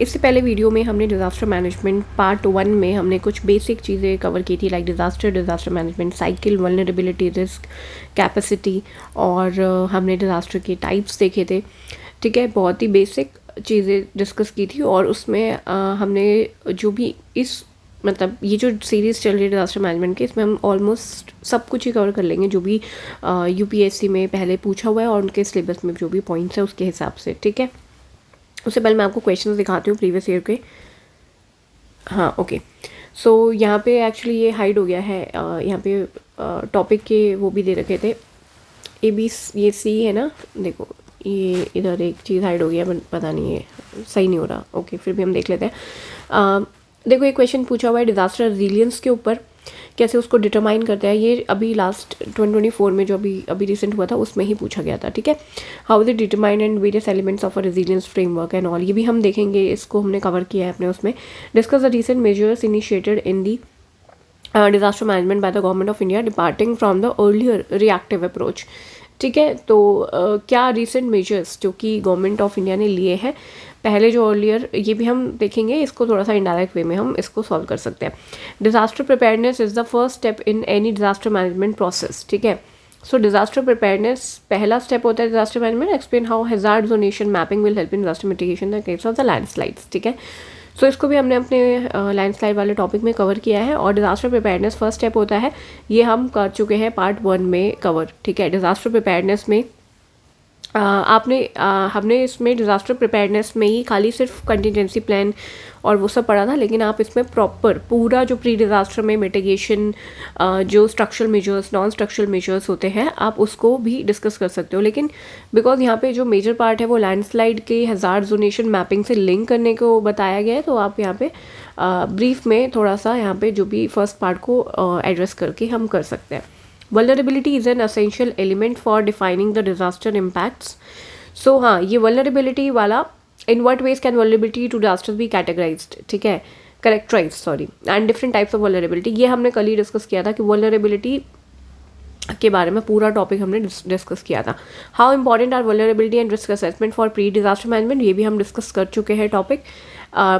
इससे पहले वीडियो में हमने डिज़ास्टर मैनेजमेंट पार्ट 1 में हमने कुछ बेसिक चीज़ें कवर की थी, like disaster management cycle, vulnerability, risk, capacity, और हमने डिज़ास्टर के टाइप्स देखे थे। ठीक है, बहुत ही बेसिक चीज़ें डिस्कस की थी। और उसमें हमने जो भी मतलब ये जो सीरीज़ चल रही है डिज़ास्टर मैनेजमेंट की, इसमें हम ऑलमोस्ट सब कुछ ही कवर कर लेंगे जो भी यूपीएससी में पहले पूछा हुआ है और उनके सिलेबस में जो भी पॉइंट्स है उसके हिसाब से। ठीक है, उससे पहले मैं आपको क्वेश्चंस दिखाती हूँ प्रीवियस ईयर के। हाँ, ओके। सो यहाँ पे एक्चुअली ये हाइड हो गया है, यहाँ पे टॉपिक के वो भी दे रखे थे, ए बी, ये सी है ना, देखो ये इधर एक चीज़ हाइड हो गया, पता नहीं है, सही नहीं हो रहा। ओके, फिर भी हम देख लेते हैं। देखो, ये क्वेश्चन पूछा हुआ है डिज़ास्टर रेजिलियंस के ऊपर, कैसे उसको डिटरमाइन करते हैं। ये अभी लास्ट 2024 में जो अभी रिसेंट हुआ था उसमें ही पूछा गया था। ठीक है, how is it determine and various elements of a resilience framework and all, ये भी हम देखेंगे, इसको हमने कवर किया है अपने उसमें। Discuss the recent measures initiated in the disaster management by the government of India departing from the earlier reactive approach. ठीक है, तो क्या रिसेंट मेजर्स जो कि गवर्नमेंट ऑफ इंडिया ने लिए हैं, पहले जो अर्लियर, ये भी हम देखेंगे, इसको थोड़ा सा इनडायरेक्ट वे में हम इसको सॉल्व कर सकते हैं। Disaster preparedness is the first step in any disaster management process. ठीक है, सो डिज़ास्टर प्रिपेयर्डनेस पहला स्टेप होता है disaster management. Explain how hazard zonation mapping will help in disaster mitigation in case of the landslides. ठीक है, सो इसको भी हमने अपने लैंडस्लाइड वाले टॉपिक में कवर किया है। और डिज़ास्टर प्रिपेयर्डनेस फर्स्ट स्टेप होता है, ये हम कर चुके हैं पार्ट 1 में कवर। ठीक है, डिज़ास्टर प्रिपेयर्डनेस में हमने इसमें डिज़ास्टर प्रिपेयर्डनेस में ही खाली सिर्फ कंटिजेंसी प्लान और वो सब पढ़ा था, लेकिन आप इसमें प्रॉपर पूरा जो प्री डिज़ास्टर में मिटिगेशन, जो structural measures, non structural measures होते हैं, आप उसको भी डिस्कस कर सकते हो। लेकिन बिकॉज यहाँ पे जो मेजर पार्ट है वो लैंडस्लाइड के हैजार्ड जोनेशन मैपिंग से लिंक करने को बताया गया है, तो आप यहाँ पे ब्रीफ में थोड़ा सा यहाँ पे जो भी फर्स्ट पार्ट को एड्रेस करके हम कर सकते हैं। Vulnerability is an essential element for defining the disaster impacts. So हाँ, ये vulnerability वाला, in what ways can vulnerability to disasters be categorized? ठीक है, characterized, sorry, and different types of vulnerability, ये हमने कल ही डिस्कस किया था कि vulnerability के बारे में पूरा टॉपिक हमने डिस्कस किया था। How important are vulnerability and risk assessment for pre disaster management, ये भी हम डिस्कस कर चुके हैं टॉपिक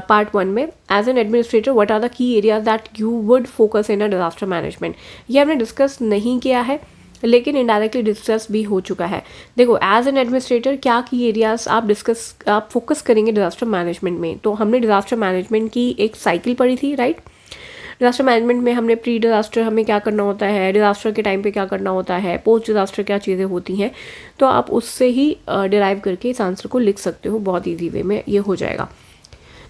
पार्ट 1 में। As an administrator what are the key areas that you would focus in a disaster management, ये हमने डिस्कस नहीं किया है लेकिन इनडायरेक्टली डिस्कस भी हो चुका है। देखो, एज एन एडमिनिस्ट्रेटर क्या की एरियाज आप फोकस करेंगे डिजास्टर मैनेजमेंट में, तो हमने डिजास्टर मैनेजमेंट की एक साइकिल पढ़ी थी, राइट। डिज़ास्टर मैनेजमेंट में हमने प्री डिज़ास्टर हमें क्या करना होता है, डिज़ास्टर के टाइम पे क्या करना होता है, पोस्ट डिज़ास्टर क्या चीज़ें होती हैं, तो आप उससे ही डिराइव करके इस आंसर को लिख सकते हो, बहुत ईजी वे में ये हो जाएगा।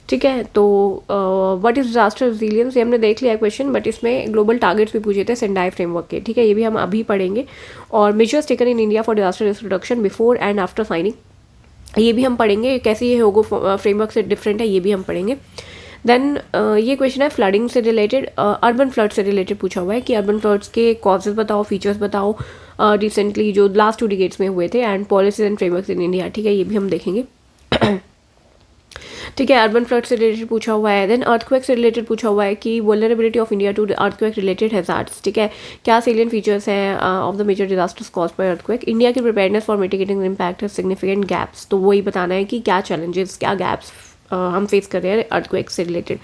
ठीक है, तो व्हाट इज़ डिज़ास्टर रेजिलियंस, ये हमने देख लिया क्वेश्चन, बट इसमें ग्लोबल टारगेट्स भी पूछे थे सेंडाई फ्रेमवर्क के। ठीक है, ये भी हम अभी पढ़ेंगे। और measures taken in India for disaster risk reduction before and after signing, ये भी हम पढ़ेंगे, कैसे ये होगो फ्रेमवर्क से डिफरेंट है, ये भी हम पढ़ेंगे। देन ये क्वेश्चन है फ्लडिंग से रिलेटेड, अर्बन फ्लड से रिलेटेड पूछा हुआ है कि अर्बन फ्लड्स के कॉजेज बताओ, फीचर्स बताओ, रिसेंटली जो लास्ट 2 डिकेड्स में हुए थे, and policies and frameworks in India. ठीक है, ये भी हम देखेंगे। ठीक है, अर्बन फ्लड से रिलेटेड पूछा हुआ है। देन अर्थक्वेक से रिलेटेड पूछा हुआ है कि vulnerability of India to earthquake related hazards. ठीक है, क्या सेलियंट फीचर्स हैं of the major disasters caused by earthquake, India की preparedness for mitigating the impact है सिग्निफिकेंट गैप्स, तो वही बताना है कि क्या चैलेंजेस, क्या गैप्स हम फेस कर रहे हैं अर्थक्वेक से रिलेटेड,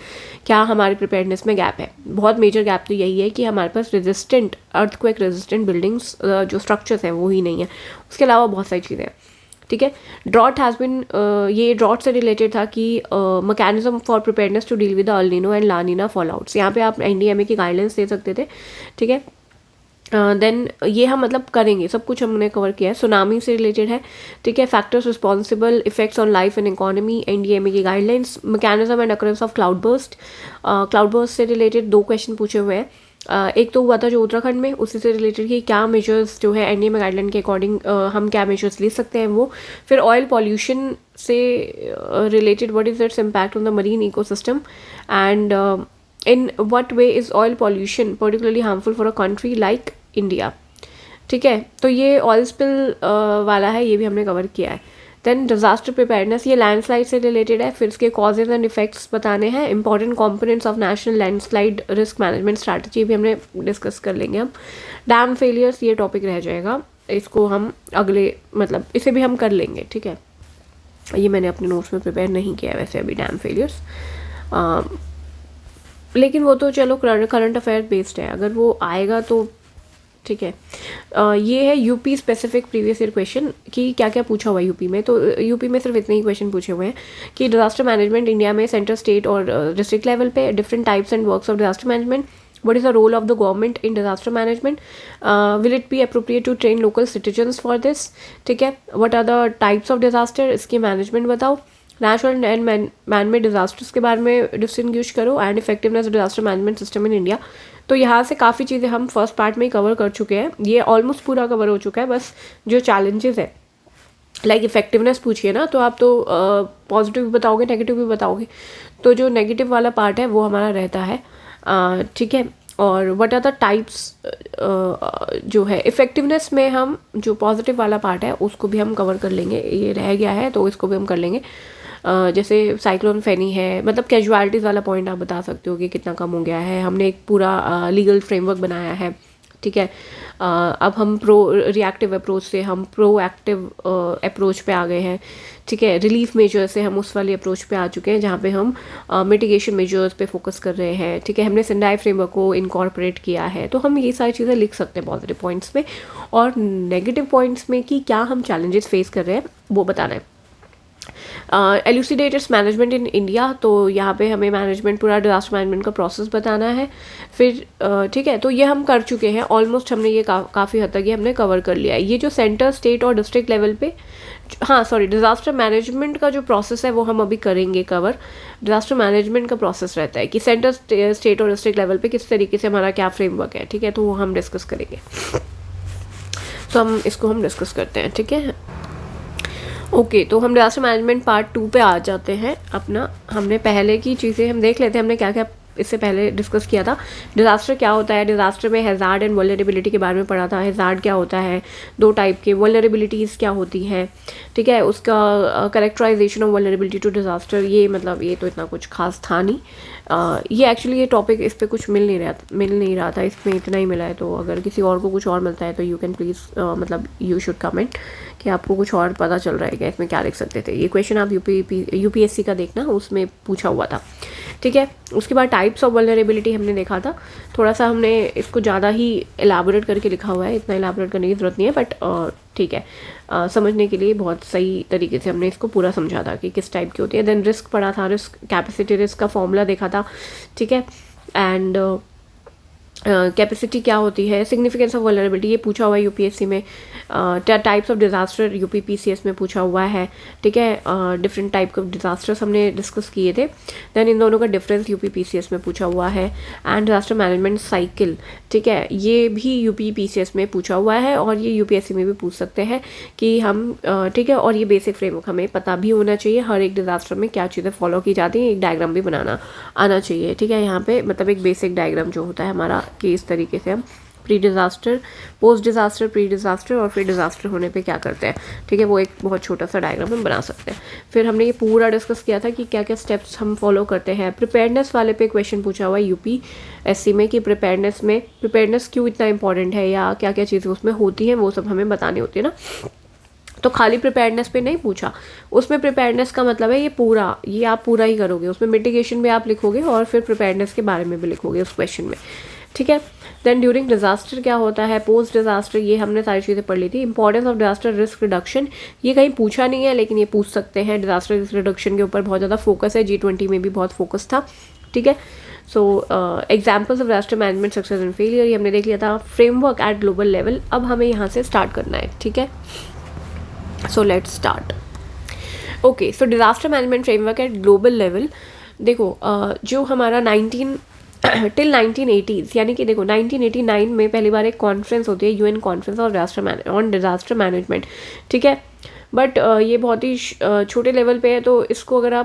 क्या हमारे प्रिपेयर्डनेस में गैप है। बहुत मेजर गैप तो यही है कि हमारे पास रेजिस्टेंट, अर्थक्वेक रेजिस्टेंट बिल्डिंग्स जो स्ट्रक्चर्स हैं वो ही नहीं है, उसके अलावा बहुत सारी चीज़ें हैं। ठीक है, ड्रॉट हैज़ बिन, ये ड्रॉट से रिलेटेड था कि mechanism for preparedness to deal with the El Nino and La Nina fallouts, यहाँ पे आप एनडीएमए की गाइडलाइंस दे सकते थे। ठीक है, देन ये हम मतलब करेंगे, सब कुछ हमने कवर किया है। सुनामी से रिलेटेड है। ठीक है, factors responsible, effects on life and economy, NDMA की guidelines, mechanism and occurrence of cloud burst से रिलेटेड 2 क्वेश्चन पूछे हुए हैं। एक तो हुआ था जो उत्तराखंड में, उसी से रिलेटेड कि क्या मेजर्स जो है एनडीएमए गाइडलाइन के अकॉर्डिंग हम क्या मेजर्स ले सकते हैं वो। फिर ऑयल पॉल्यूशन से related, what is its impact on the marine ecosystem and in what way is oil pollution particularly harmful for a country like India. ठीक है, तो ये ऑयल स्पिल वाला है, ये भी हमने कवर किया है। देन डिजास्टर प्रिपेयर्डनेस, ये लैंडस्लाइड से रिलेटेड है, फिर इसके कॉजेज एंड इफेक्ट्स बताने हैं। Important components of national landslide risk management strategy भी हमने डिस्कस कर लेंगे हम। डैम फेलियर्स, ये टॉपिक रह जाएगा, इसको हम अगले मतलब इसे भी हम कर लेंगे। ठीक है, ये मैंने अपने नोट्स में प्रिपेयर नहीं किया है वैसे अभी, डैम फेलियर्स, लेकिन वो तो चलो करंट अफेयर बेस्ड है, अगर वो आएगा तो ठीक है। ये है UP specific previous year question कि क्या क्या पूछा हुआ है यूपी में। तो यूपी में सिर्फ इतने ही क्वेश्चन पूछे हुए हैं कि डिजास्टर मैनेजमेंट इंडिया में सेंटर, स्टेट और डिस्ट्रिक्ट लेवल पे, different types and works of disaster management, what is the role of the government in disaster management, will it be appropriate to train local citizens for this, ठीक है। what are the types of disaster, इसकी management बताओ, natural and man made disasters के बारे में distinguish करो, and effectiveness of disaster management system in India. तो यहाँ से काफ़ी चीज़ें हम फर्स्ट पार्ट में ही कवर कर चुके हैं, ये ऑलमोस्ट पूरा कवर हो चुका है। बस जो चैलेंजेस है लाइक इफेक्टिवनेस पूछिए ना, तो आप तो पॉजिटिव भी बताओगे, नेगेटिव भी बताओगे, तो जो नेगेटिव वाला पार्ट है वो हमारा रहता है, ठीक है। और व्हाट आर द टाइप्स जो है इफ़ेक्टिवनेस में, हम जो पॉजिटिव वाला पार्ट है उसको भी हम कवर कर लेंगे, ये रह गया है तो इसको भी हम कर लेंगे। जैसे साइक्लोन फैनी है, मतलब कैजुअलिटीज़ वाला पॉइंट आप बता सकते हो कि कितना कम हो गया है, हमने एक पूरा लीगल फ्रेमवर्क बनाया है, ठीक है। अब हम रिएक्टिव अप्रोच से हम प्रोएक्टिव अप्रोच पे आ गए हैं, ठीक है। रिलीफ मेजर से हम उस वाली अप्रोच पे आ चुके हैं जहाँ पे हम मिटिगेशन मेजर्स पे फोकस कर रहे हैं, ठीक है। हमने सेंडाई फ्रेमवर्क को इनकॉर्पोरेट किया है, तो हम ये सारी चीज़ें लिख सकते हैं पॉजिटिव पॉइंट्स में। और नेगेटिव पॉइंट्स में कि क्या हम चैलेंजेस फेस कर रहे हैं वो बताना है। एल्यूसिडेटर्स मैनेजमेंट इन इंडिया, तो यहाँ पे हमें मैनेजमेंट, पूरा डिजास्टर मैनेजमेंट का प्रोसेस बताना है। फिर ठीक है, तो ये हम कर चुके हैं ऑलमोस्ट, हमने ये काफ़ी हद तक ये हमने कवर कर लिया है। ये जो सेंटर, स्टेट और डिस्ट्रिक्ट लेवल पे, हाँ सॉरी, डिजास्टर मैनेजमेंट का जो प्रोसेस है वो हम अभी करेंगे कवर। डिजास्टर मैनेजमेंट का प्रोसेस रहता है कि सेंटर, स्टेट और डिस्ट्रिक्ट लेवल पे किस तरीके से हमारा क्या फ्रेमवर्क है, ठीक है, तो वो हम डिस्कस करेंगे। तो हम डिस्कस करते हैं, ठीक है। ओके, तो हम डिजास्टर मैनेजमेंट पार्ट 2 पे आ जाते हैं अपना। हमने पहले की चीज़ें हम देख लेते हैं, हमने क्या क्या इससे पहले डिस्कस किया था। डिजास्टर क्या होता है, डिजास्टर में हैज़ार्ड एंड वल्नरेबिलिटी के बारे में पढ़ा था। हैज़ार्ड क्या होता है, 2 टाइप के, वल्नरेबिलिटीज़ क्या होती हैं, ठीक है, उसका characterization of vulnerability to disaster, ये मतलब ये तो इतना कुछ खास था नहीं। ये एक्चुअली ये टॉपिक इस पर कुछ मिल नहीं रहा था, इसमें इतना ही मिला है। तो अगर किसी और को कुछ और मिलता है तो यू कैन प्लीज़ मतलब यू शुड कमेंट कि आपको कुछ और पता चल रहा है क्या, इसमें क्या लिख सकते थे। ये क्वेश्चन आप यूपीएससी का देखना, उसमें पूछा हुआ था, ठीक है। उसके बाद टाइप्स ऑफ वल्नरेबिलिटी हमने देखा था, थोड़ा सा हमने इसको ज़्यादा ही एलाबोरेट करके लिखा हुआ है, इतना एलाबोरेट करने की ज़रूरत नहीं है, बट ठीक है, समझने के लिए बहुत सही तरीके से हमने इसको पूरा समझा था कि किस टाइप की होती है। देन रिस्क पढ़ा था, रिस्क कैपेसिटी, रिस्क का फॉर्मूला देखा था, ठीक है। एंड कैपेसिटी क्या होती है, सिग्निफिकेंस ऑफ वल्नरेबिलिटी, ये पूछा हुआ है यूपीएससी में। टाइप्स ऑफ डिजास्टर यूपीपीसीएस में पूछा हुआ है, ठीक है। डिफरेंट टाइप ऑफ डिजास्टर्स हमने डिस्कस किए थे, देन इन दोनों का डिफरेंस यूपीपीसीएस में पूछा हुआ है। एंड डिजास्टर मैनेजमेंट साइकिल, ठीक है, ये भी यूपीपीसीएस में पूछा हुआ है और ये यूपीएससी में भी पूछ सकते हैं कि हम, ठीक है। और ये बेसिक फ्रेमवर्क हमें पता भी होना चाहिए, हर एक डिजास्टर में क्या चीज़ें फॉलो की जाती हैं, एक डायग्राम भी बनाना आना चाहिए, ठीक है। यहाँ पे मतलब एक बेसिक डायग्राम जो होता है हमारा, कि इस तरीके से हम pre disaster, post disaster, pre disaster और फिर डिज़ास्टर होने पे क्या करते हैं, ठीक है, वो एक बहुत छोटा सा डायग्राम हम बना सकते हैं। फिर हमने ये पूरा डिस्कस किया था कि क्या क्या स्टेप्स हम फॉलो करते हैं। प्रिपेयर्डनेस वाले पे क्वेश्चन पूछा हुआ है यूपीएससी में कि प्रिपेयर्डनेस क्यों इतना इंपॉर्टेंट है, या क्या क्या चीज़ें उसमें होती हैं, वो सब हमें बतानी होती है ना। तो खाली प्रिपेयर्डनेस पे नहीं पूछा, उसमें प्रिपेयर्डनेस का मतलब है ये आप पूरा ही करोगे, उसमें मिटिगेशन भी आप लिखोगे और फिर प्रिपेयर्डनेस के बारे में भी लिखोगे उस क्वेश्चन में, ठीक है। देन ड्यूरिंग डिजास्टर क्या होता है, पोस्ट डिजास्टर, ये हमने सारी चीज़ें पढ़ ली थी। Importance of disaster risk reduction, ये कहीं पूछा नहीं है लेकिन ये पूछ सकते हैं। डिजास्टर रिस्क रिडक्शन के ऊपर बहुत ज़्यादा फोकस है, G20 में भी बहुत फोकस था, ठीक है। सो examples of disaster management success and failure, ये हमने देख लिया था। फ्रेमवर्क एट ग्लोबल लेवल, अब हमें यहाँ से स्टार्ट करना है, ठीक है। So let's start. Okay, so disaster management framework eight global level, देखो जो हमारा टिल 1980s, यानी कि देखो 1989 में पहली बार एक कॉन्फ्रेंस होती है, UN conference on disaster management, ठीक है। बट ये बहुत ही छोटे लेवल पे है, तो इसको अगर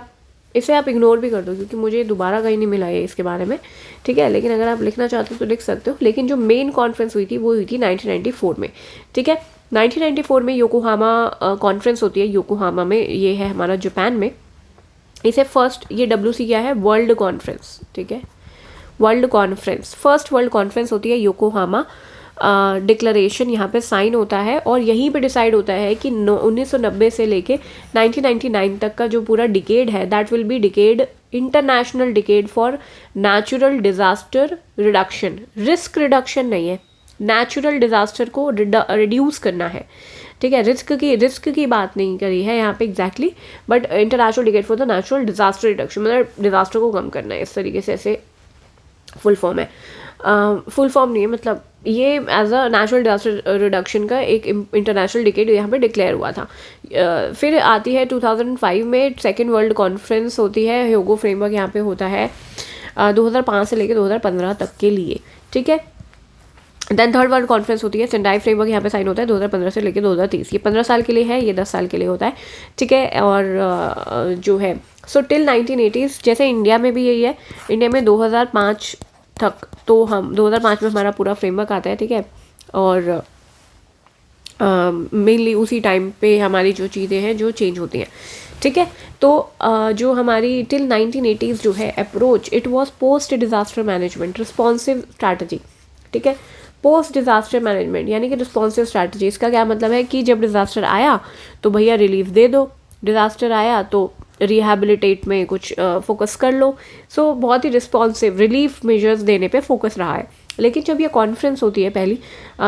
इसे आप इग्नोर भी कर दो क्योंकि मुझे दोबारा कहीं नहीं मिला है इसके बारे में, ठीक है। लेकिन अगर आप लिखना चाहते हो तो लिख सकते हो। लेकिन जो मेन कॉन्फ्रेंस हुई थी वो हुई थी 1994 में, ठीक है। 1994 में योकोहामा कॉन्फ्रेंस होती है, योकोहामा में, ये है हमारा जापान में। इसे फर्स्ट, ये WC क्या है, वर्ल्ड कॉन्फ्रेंस, ठीक है, world conference, first world conference होती है योकोहामा डिक्लेरेशन यहाँ पे साइन होता है और यहीं पे डिसाइड होता है कि 1990 से लेके 1999 तक का जो पूरा डिकेड है that will be decade international decade for natural disaster reduction. Risk reduction नहीं है, नेचुरल डिजास्टर को रिड्यूस करना है, ठीक है। रिस्क की बात नहीं करी है यहाँ पे exactly, but international decade for the natural disaster reduction, मतलब डिजास्टर को कम करना है, इस तरीके से ऐसे फुल फॉर्म है। फुल फॉर्म नहीं है, मतलब ये as a natural disaster reduction का एक इंटरनेशनल डिकेड यहाँ पे डिक्लेयर हुआ था। फिर आती है 2005 में सेकेंड वर्ल्ड कॉन्फ्रेंस होती है, ह्योगो फ्रेमवर्क यहाँ पे होता है 2005 से लेकर 2015 तक के लिए, ठीक है। देन थर्ड वर्ल्ड कॉन्फ्रेंस होती है, सेंडाई फ्रेमवर्क यहाँ पे साइन होता है 2015 से लेकर 2030, ये 15 साल के लिए है, ये 10 साल के लिए होता है, ठीक है। और जो है सो टिल 1980s, जैसे इंडिया में भी यही है, इंडिया में 2005 तक, तो हम 2005 में हमारा पूरा फ्रेमवर्क आता है, ठीक है। और मेनली उसी टाइम पे हमारी जो चीज़ें हैं जो चेंज होती हैं, ठीक है। तो जो हमारी टिल 1980s जो है approach, it was post disaster management responsive strategy, ठीक है। पोस्ट डिजास्टर मैनेजमेंट यानी कि रिस्पॉन्सिव स्ट्रैटेजी, इसका क्या मतलब है कि जब डिजास्टर आया तो भैया रिलीफ दे दो, डिजास्टर आया तो रिहैबिलिटेट में कुछ फोकस कर लो। सो बहुत ही रिस्पॉन्सिव रिलीफ मेजर्स देने पे फोकस रहा है। लेकिन जब ये कॉन्फ्रेंस होती है पहली,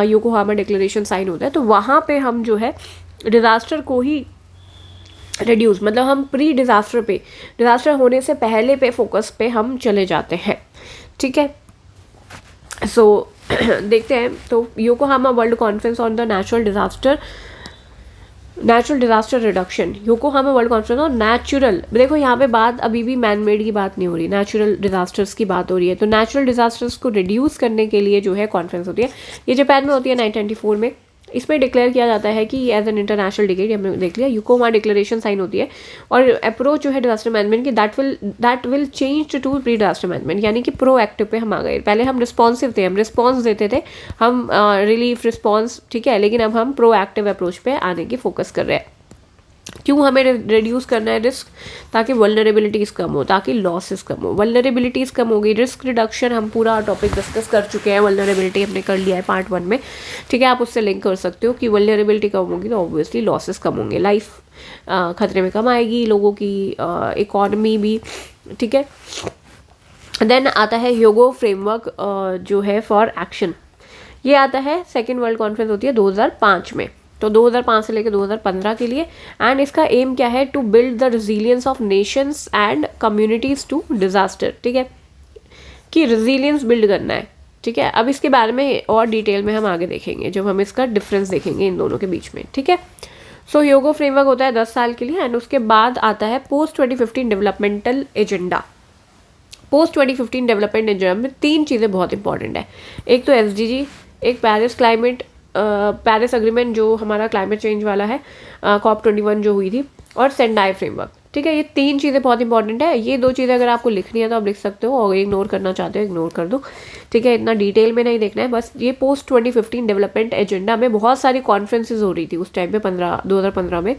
योकोहामा डिक्लेरेशन साइन होता है, तो वहाँ पे हम जो है डिज़ास्टर को ही रिड्यूस, मतलब हम प्री डिज़ास्टर पे, डिज़ास्टर होने से पहले पे फोकस पे हम चले जाते हैं, ठीक है। सो देखते हैं, तो Yokohama world conference on the natural disaster reduction, Yokohama world conference on natural, देखो यहाँ पे बात अभी भी मैन मेड की बात नहीं हो रही, नेचुरल डिजास्टर्स की बात हो रही है। तो नेचुरल डिजास्टर्स को रिड्यूस करने के लिए जो है कॉन्फ्रेंस होती है, ये जापान में होती है 1994 में। इसमें डिक्लेयर किया जाता है कि एज एन इंटरनेशनल डिकेड, हमने देख लिया, योकोहामा डिक्लेरेशन साइन होती है और अप्रोच जो है डिजास्टर मैनेजमेंट की that will change to pre disaster management, यानी कि प्रोएक्टिव पे हम आ गए। पहले हम रिस्पॉन्सिव थे, हम रिस्पॉन्स देते थे, हम रिलीफ रिस्पॉन्स, ठीक है, लेकिन अब हम प्रोएक्टिव अप्रोच पे आने की फोकस कर रहे हैं। क्यों हमें रिड्यूस करना है रिस्क? ताकि वल्नरेबिलिटीज़ कम हो, ताकि लॉसेस कम हो। वल्नरेबिलिटीज़ कम होगी, रिस्क रिडक्शन हम पूरा टॉपिक डिस्कस कर चुके हैं, वल्नरेबिलिटी हमने कर लिया है पार्ट 1 में, ठीक है। आप उससे लिंक कर सकते हो कि वल्नरेबिलिटी कम होगी तो ऑब्वियसली लॉसेस कम होंगे, लाइफ खतरे में कम आएगी, लोगों की इकॉनमी भी, ठीक है। देन आता है ह्योगो फ्रेमवर्क जो है फॉर एक्शन, ये आता है सेकेंड वर्ल्ड कॉन्फ्रेंस होती है 2005 में, तो 2005 से लेकर 2015 के लिए। एंड इसका एम क्या है? To build the resilience of nations and communities to disaster, ठीक है, कि रेजिलियंस बिल्ड करना है, ठीक है। अब इसके बारे में और डिटेल में हम आगे देखेंगे जब हम इसका डिफरेंस देखेंगे इन दोनों के बीच में, ठीक है। सो ह्योगो फ्रेमवर्क होता है 10 साल के लिए, एंड उसके बाद आता है post 2015 developmental agenda. Post 2015 development agenda में 3 चीज़ें बहुत इंपॉर्टेंट है, एक तो SDG, एक पेरिस अग्रीमेंट जो हमारा क्लाइमेट चेंज वाला है, COP21 जो हुई थी, और सेंडाई फ्रेमवर्क, ठीक है। ये 3 चीज़ें बहुत इंपॉर्टेंट है। ये 2 चीज़ें अगर आपको लिखनी है तो आप लिख सकते हो, और इग्नोर करना चाहते हो इग्नोर कर दो, ठीक है, इतना डिटेल में नहीं देखना है। बस ये पोस्ट 2015 डेवलपमेंट एजेंडा में बहुत सारी कॉन्फ्रेंसेज हो रही थी उस टाइम पे 2015 में,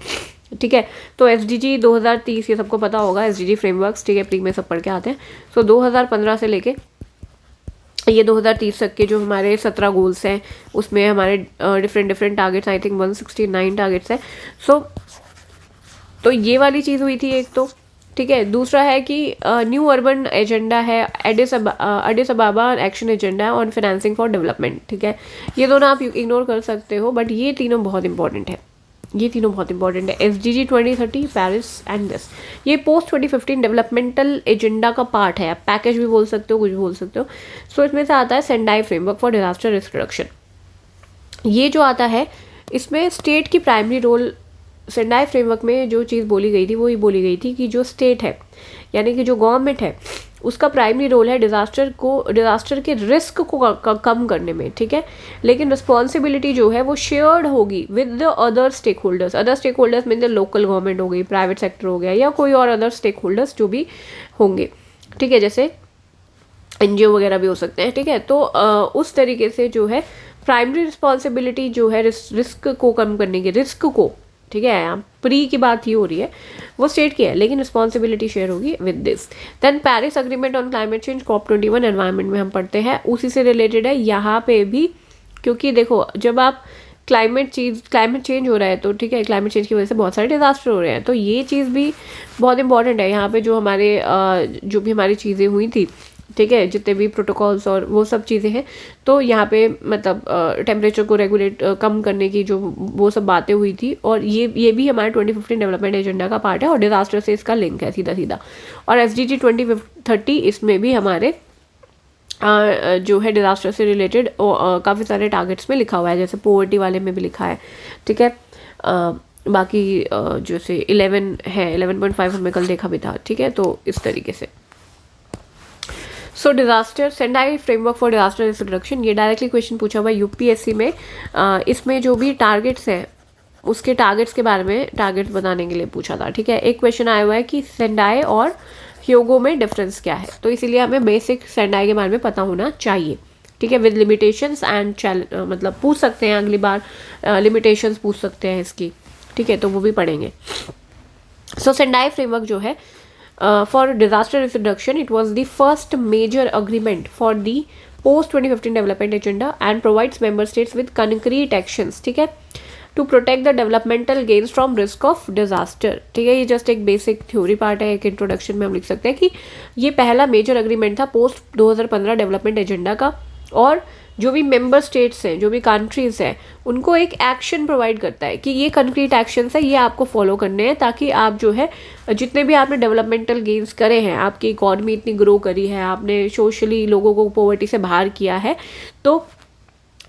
ठीक है। तो SDG 2030 ये सबको पता होगा, SDG फ्रेमवर्क्स, ठीक है, प्री में सब पढ़ के आते हैं। सो 2015 से लेके ये 2030 तक के जो हमारे 17 गोल्स हैं, उसमें हमारे different targets, I think 169 targets हैं। सो तो ये वाली चीज़ हुई थी एक तो, ठीक है। दूसरा है कि न्यू अर्बन एजेंडा है, एडिस अबाबा एक्शन एजेंडा है ऑन फाइनेंसिंग फॉर डेवलपमेंट, ठीक है। ये दोनों आप इग्नोर कर सकते हो, बट ये तीनों बहुत इंपॉर्टेंट है, ये तीनों बहुत इंपॉर्टेंट है। SDG 2030, पेरिस एंड दिस, ये पोस्ट 2015 डेवलपमेंटल एजेंडा का पार्ट है, आप पैकेज भी बोल सकते हो, कुछ भी बोल सकते हो। सो इसमें से आता है Sendai framework for disaster risk reduction. ये जो आता है इसमें स्टेट की प्राइमरी रोल, सेंडाई फ्रेमवर्क में जो चीज़ बोली गई थी वो ये बोली गई थी कि जो स्टेट है यानी कि जो गवर्नमेंट है उसका प्राइमरी रोल है डिजास्टर के रिस्क को कम करने में, ठीक है। लेकिन रिस्पॉन्सिबिलिटी जो है वो शेयर्ड होगी with the other stakeholders mean the local government हो गई, प्राइवेट सेक्टर हो गया, या कोई और अदर स्टेक होल्डर्स जो भी होंगे, ठीक है, जैसे NGO वगैरह भी हो सकते हैं, ठीक है। तो उस तरीके से जो है प्राइमरी रिस्पॉन्सिबिलिटी जो है रिस्क को कम करने की, रिस्क को, ठीक है, यहाँ प्री की बात ही हो रही है, वो स्टेट की है, लेकिन रिस्पॉन्सिबिलिटी शेयर होगी with this. Then Paris agreement on climate change, COP21 environment में हम पढ़ते हैं, उसी से रिलेटेड है। यहाँ पे भी क्योंकि देखो जब आप क्लाइमेट चेंज हो रहा है तो ठीक है, क्लाइमेट चेंज की वजह से बहुत सारे डिज़ास्टर हो रहे हैं, तो ये चीज़ भी बहुत इंपॉर्टेंट है। यहाँ पे जो हमारे जो भी हमारी चीज़ें हुई थी, ठीक है, जितने भी प्रोटोकॉल्स और वो सब चीज़ें हैं, तो यहाँ पे मतलब टेम्परेचर को रेगुलेट कम करने की जो वो सब बातें हुई थी, और ये भी हमारे 2015 डेवलपमेंट एजेंडा का पार्ट है और डिज़ास्टर से इसका लिंक है सीधा सीधा। और SDG 2030 इसमें भी हमारे जो है डिज़ास्टर से रिलेटेड काफ़ी सारे टारगेट्स में लिखा हुआ है, जैसे पोवर्टी वाले में भी लिखा है, ठीक है। बाकी जैसे 11 है, 11.5 हमने कल देखा भी था, ठीक है। तो इस तरीके से so disaster Sendai framework for disaster risk reduction, ये डायरेक्टली क्वेश्चन पूछा हुआ है UPSC में। इसमें जो भी टारगेट्स हैं उसके टारगेट्स के बारे में टारगेट्स बताने के लिए पूछा था, ठीक है। एक क्वेश्चन आया हुआ है कि सेंडाई और ह्योगो में डिफरेंस क्या है, तो इसीलिए हमें बेसिक सेंडाई के बारे में पता होना चाहिए, ठीक है, विद लिमिटेशंस एंड मतलब पूछ सकते हैं अगली बार, लिमिटेशंस पूछ सकते हैं इसकी, ठीक है, तो वो भी पढ़ेंगे। सो सेंडाई फ्रेमवर्क जो है for disaster risk reduction, it was the first major agreement for the post 2015 development agenda and provides member states with concrete actions, ठीक है, to protect the developmental gains from risk of disaster, ठीक है। ये just एक basic theory part है, एक introduction में हम लिख सकते हैं कि ये पहला मेजर अग्रीमेंट था पोस्ट 2015 डेवलपमेंट एजेंडा का, और जो भी मेंबर स्टेट्स हैं, जो भी कंट्रीज़ हैं, उनको एक एक्शन प्रोवाइड करता है कि ये कंक्रीट एक्शंस है, ये आपको फॉलो करने हैं, ताकि आप जो है जितने भी आपने डेवलपमेंटल गेन्स करे हैं, आपकी इकॉनमी इतनी ग्रो करी है, आपने सोशली लोगों को पॉवर्टी से बाहर किया है, तो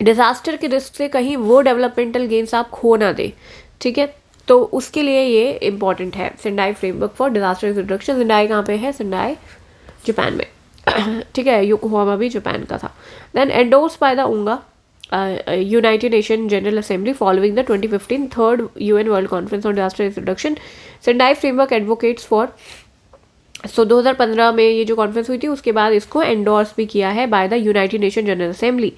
डिज़ास्टर के रिस्क से कहीं वो डेवलपमेंटल गेन्स आप खो ना दें, ठीक है। तो उसके लिए ये इंपॉर्टेंट है Sendai framework for disaster risk reduction. Sendai कहाँ पे है? सेंडाई जापान में, ठीक है। योकोहामा भी जापान का था। Then endorse by the UNGA United Nation General Assembly following the 2015 third UN world conference on disaster risk reduction. Sendai framework advocates for 2015 में ये जो कॉन्फ्रेंस हुई थी उसके बाद इसको एंडोर्स भी किया है by the United Nation General assembly.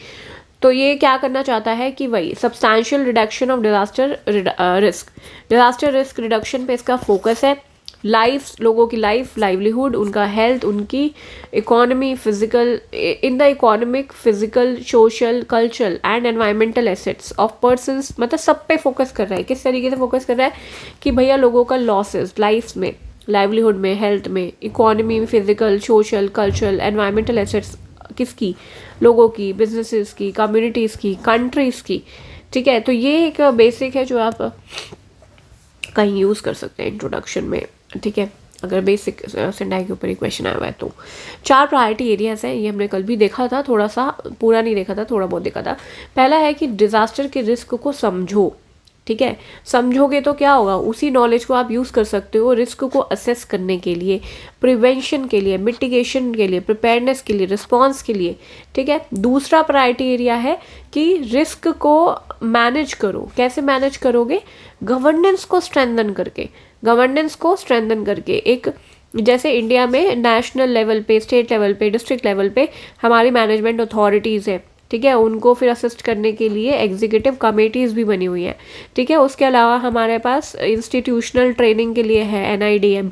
तो ये क्या करना चाहता है कि वही substantial reduction of disaster risk, disaster risk reduction पे इसका फोकस है। लाइफ, लोगों की लाइफ, लाइवलीहुड, उनका हेल्थ, उनकी economy, physical, in the economic, physical, social, cultural and environmental assets of persons, मतलब सब पे फोकस कर रहा है। किस तरीके से फोकस कर रहा है कि भैया लोगों का लॉसेस लाइफ में, लाइवलीहुड में, हेल्थ में, इकोनॉमी में, physical, social, cultural, environmental assets किसकी, लोगों की, बिजनेसेस की, कम्युनिटीज़ की, कंट्रीज़ की, ठीक है। तो ये एक बेसिक है जो आप कहीं यूज़ कर सकते हैं इंट्रोडक्शन में, ठीक है, अगर बेसिक सेंडाई के ऊपर एक क्वेश्चन आया हुआ है तो। 4 प्रायोरिटी एरियाज़ हैं, ये हमने कल भी देखा था, थोड़ा सा पूरा नहीं देखा था, थोड़ा बहुत देखा था। पहला है कि डिज़ास्टर के रिस्क को समझो, ठीक है। समझोगे तो क्या होगा, उसी नॉलेज को आप यूज़ कर सकते हो रिस्क को असेस करने के लिए, प्रिवेंशन के लिए, मिटिगेशन के लिए, प्रिपेयरनेस के लिए, रिस्पॉन्स के लिए, ठीक है। दूसरा प्रायोरिटी एरिया है कि रिस्क को मैनेज करो। कैसे मैनेज करोगे? गवर्नेंस को स्ट्रेंथन करके, गवर्नेंस को स्ट्रेंथन करके। एक जैसे इंडिया में नेशनल लेवल पे, स्टेट लेवल पे, डिस्ट्रिक्ट लेवल पे हमारी मैनेजमेंट अथॉरिटीज़ हैं, ठीक है, उनको फिर असिस्ट करने के लिए एग्जीक्यूटिव कमेटीज़ भी बनी हुई हैं, ठीक है। उसके अलावा हमारे पास इंस्टीट्यूशनल ट्रेनिंग के लिए है NIDM,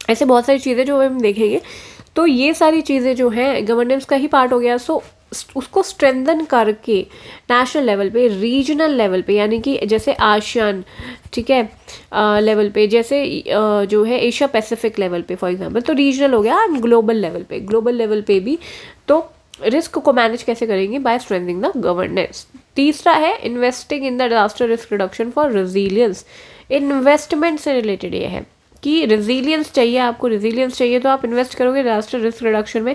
ऐसे बहुत सारी चीज़ें जो हम देखेंगे। तो ये सारी चीज़ें जो हैं गवर्नेंस का ही पार्ट हो गया। सो उसको स्ट्रेंथन करके नेशनल लेवल पे, रीजनल लेवल पे, यानी कि जैसे आसियान, ठीक है, लेवल पे, जैसे जो है एशिया पैसिफिक लेवल पे फॉर एग्जांपल, तो रीजनल हो गया, ग्लोबल लेवल पे, ग्लोबल लेवल पे भी तो रिस्क को मैनेज कैसे करेंगे? By strengthening the governance. तीसरा है investing in the disaster risk reduction for resilience. Investment से रिलेटेड ये है कि रेजिलियंस चाहिए आपको, रेजिलियंस चाहिए तो आप इन्वेस्ट करोगे डिजास्टर रिस्क रिडक्शन में।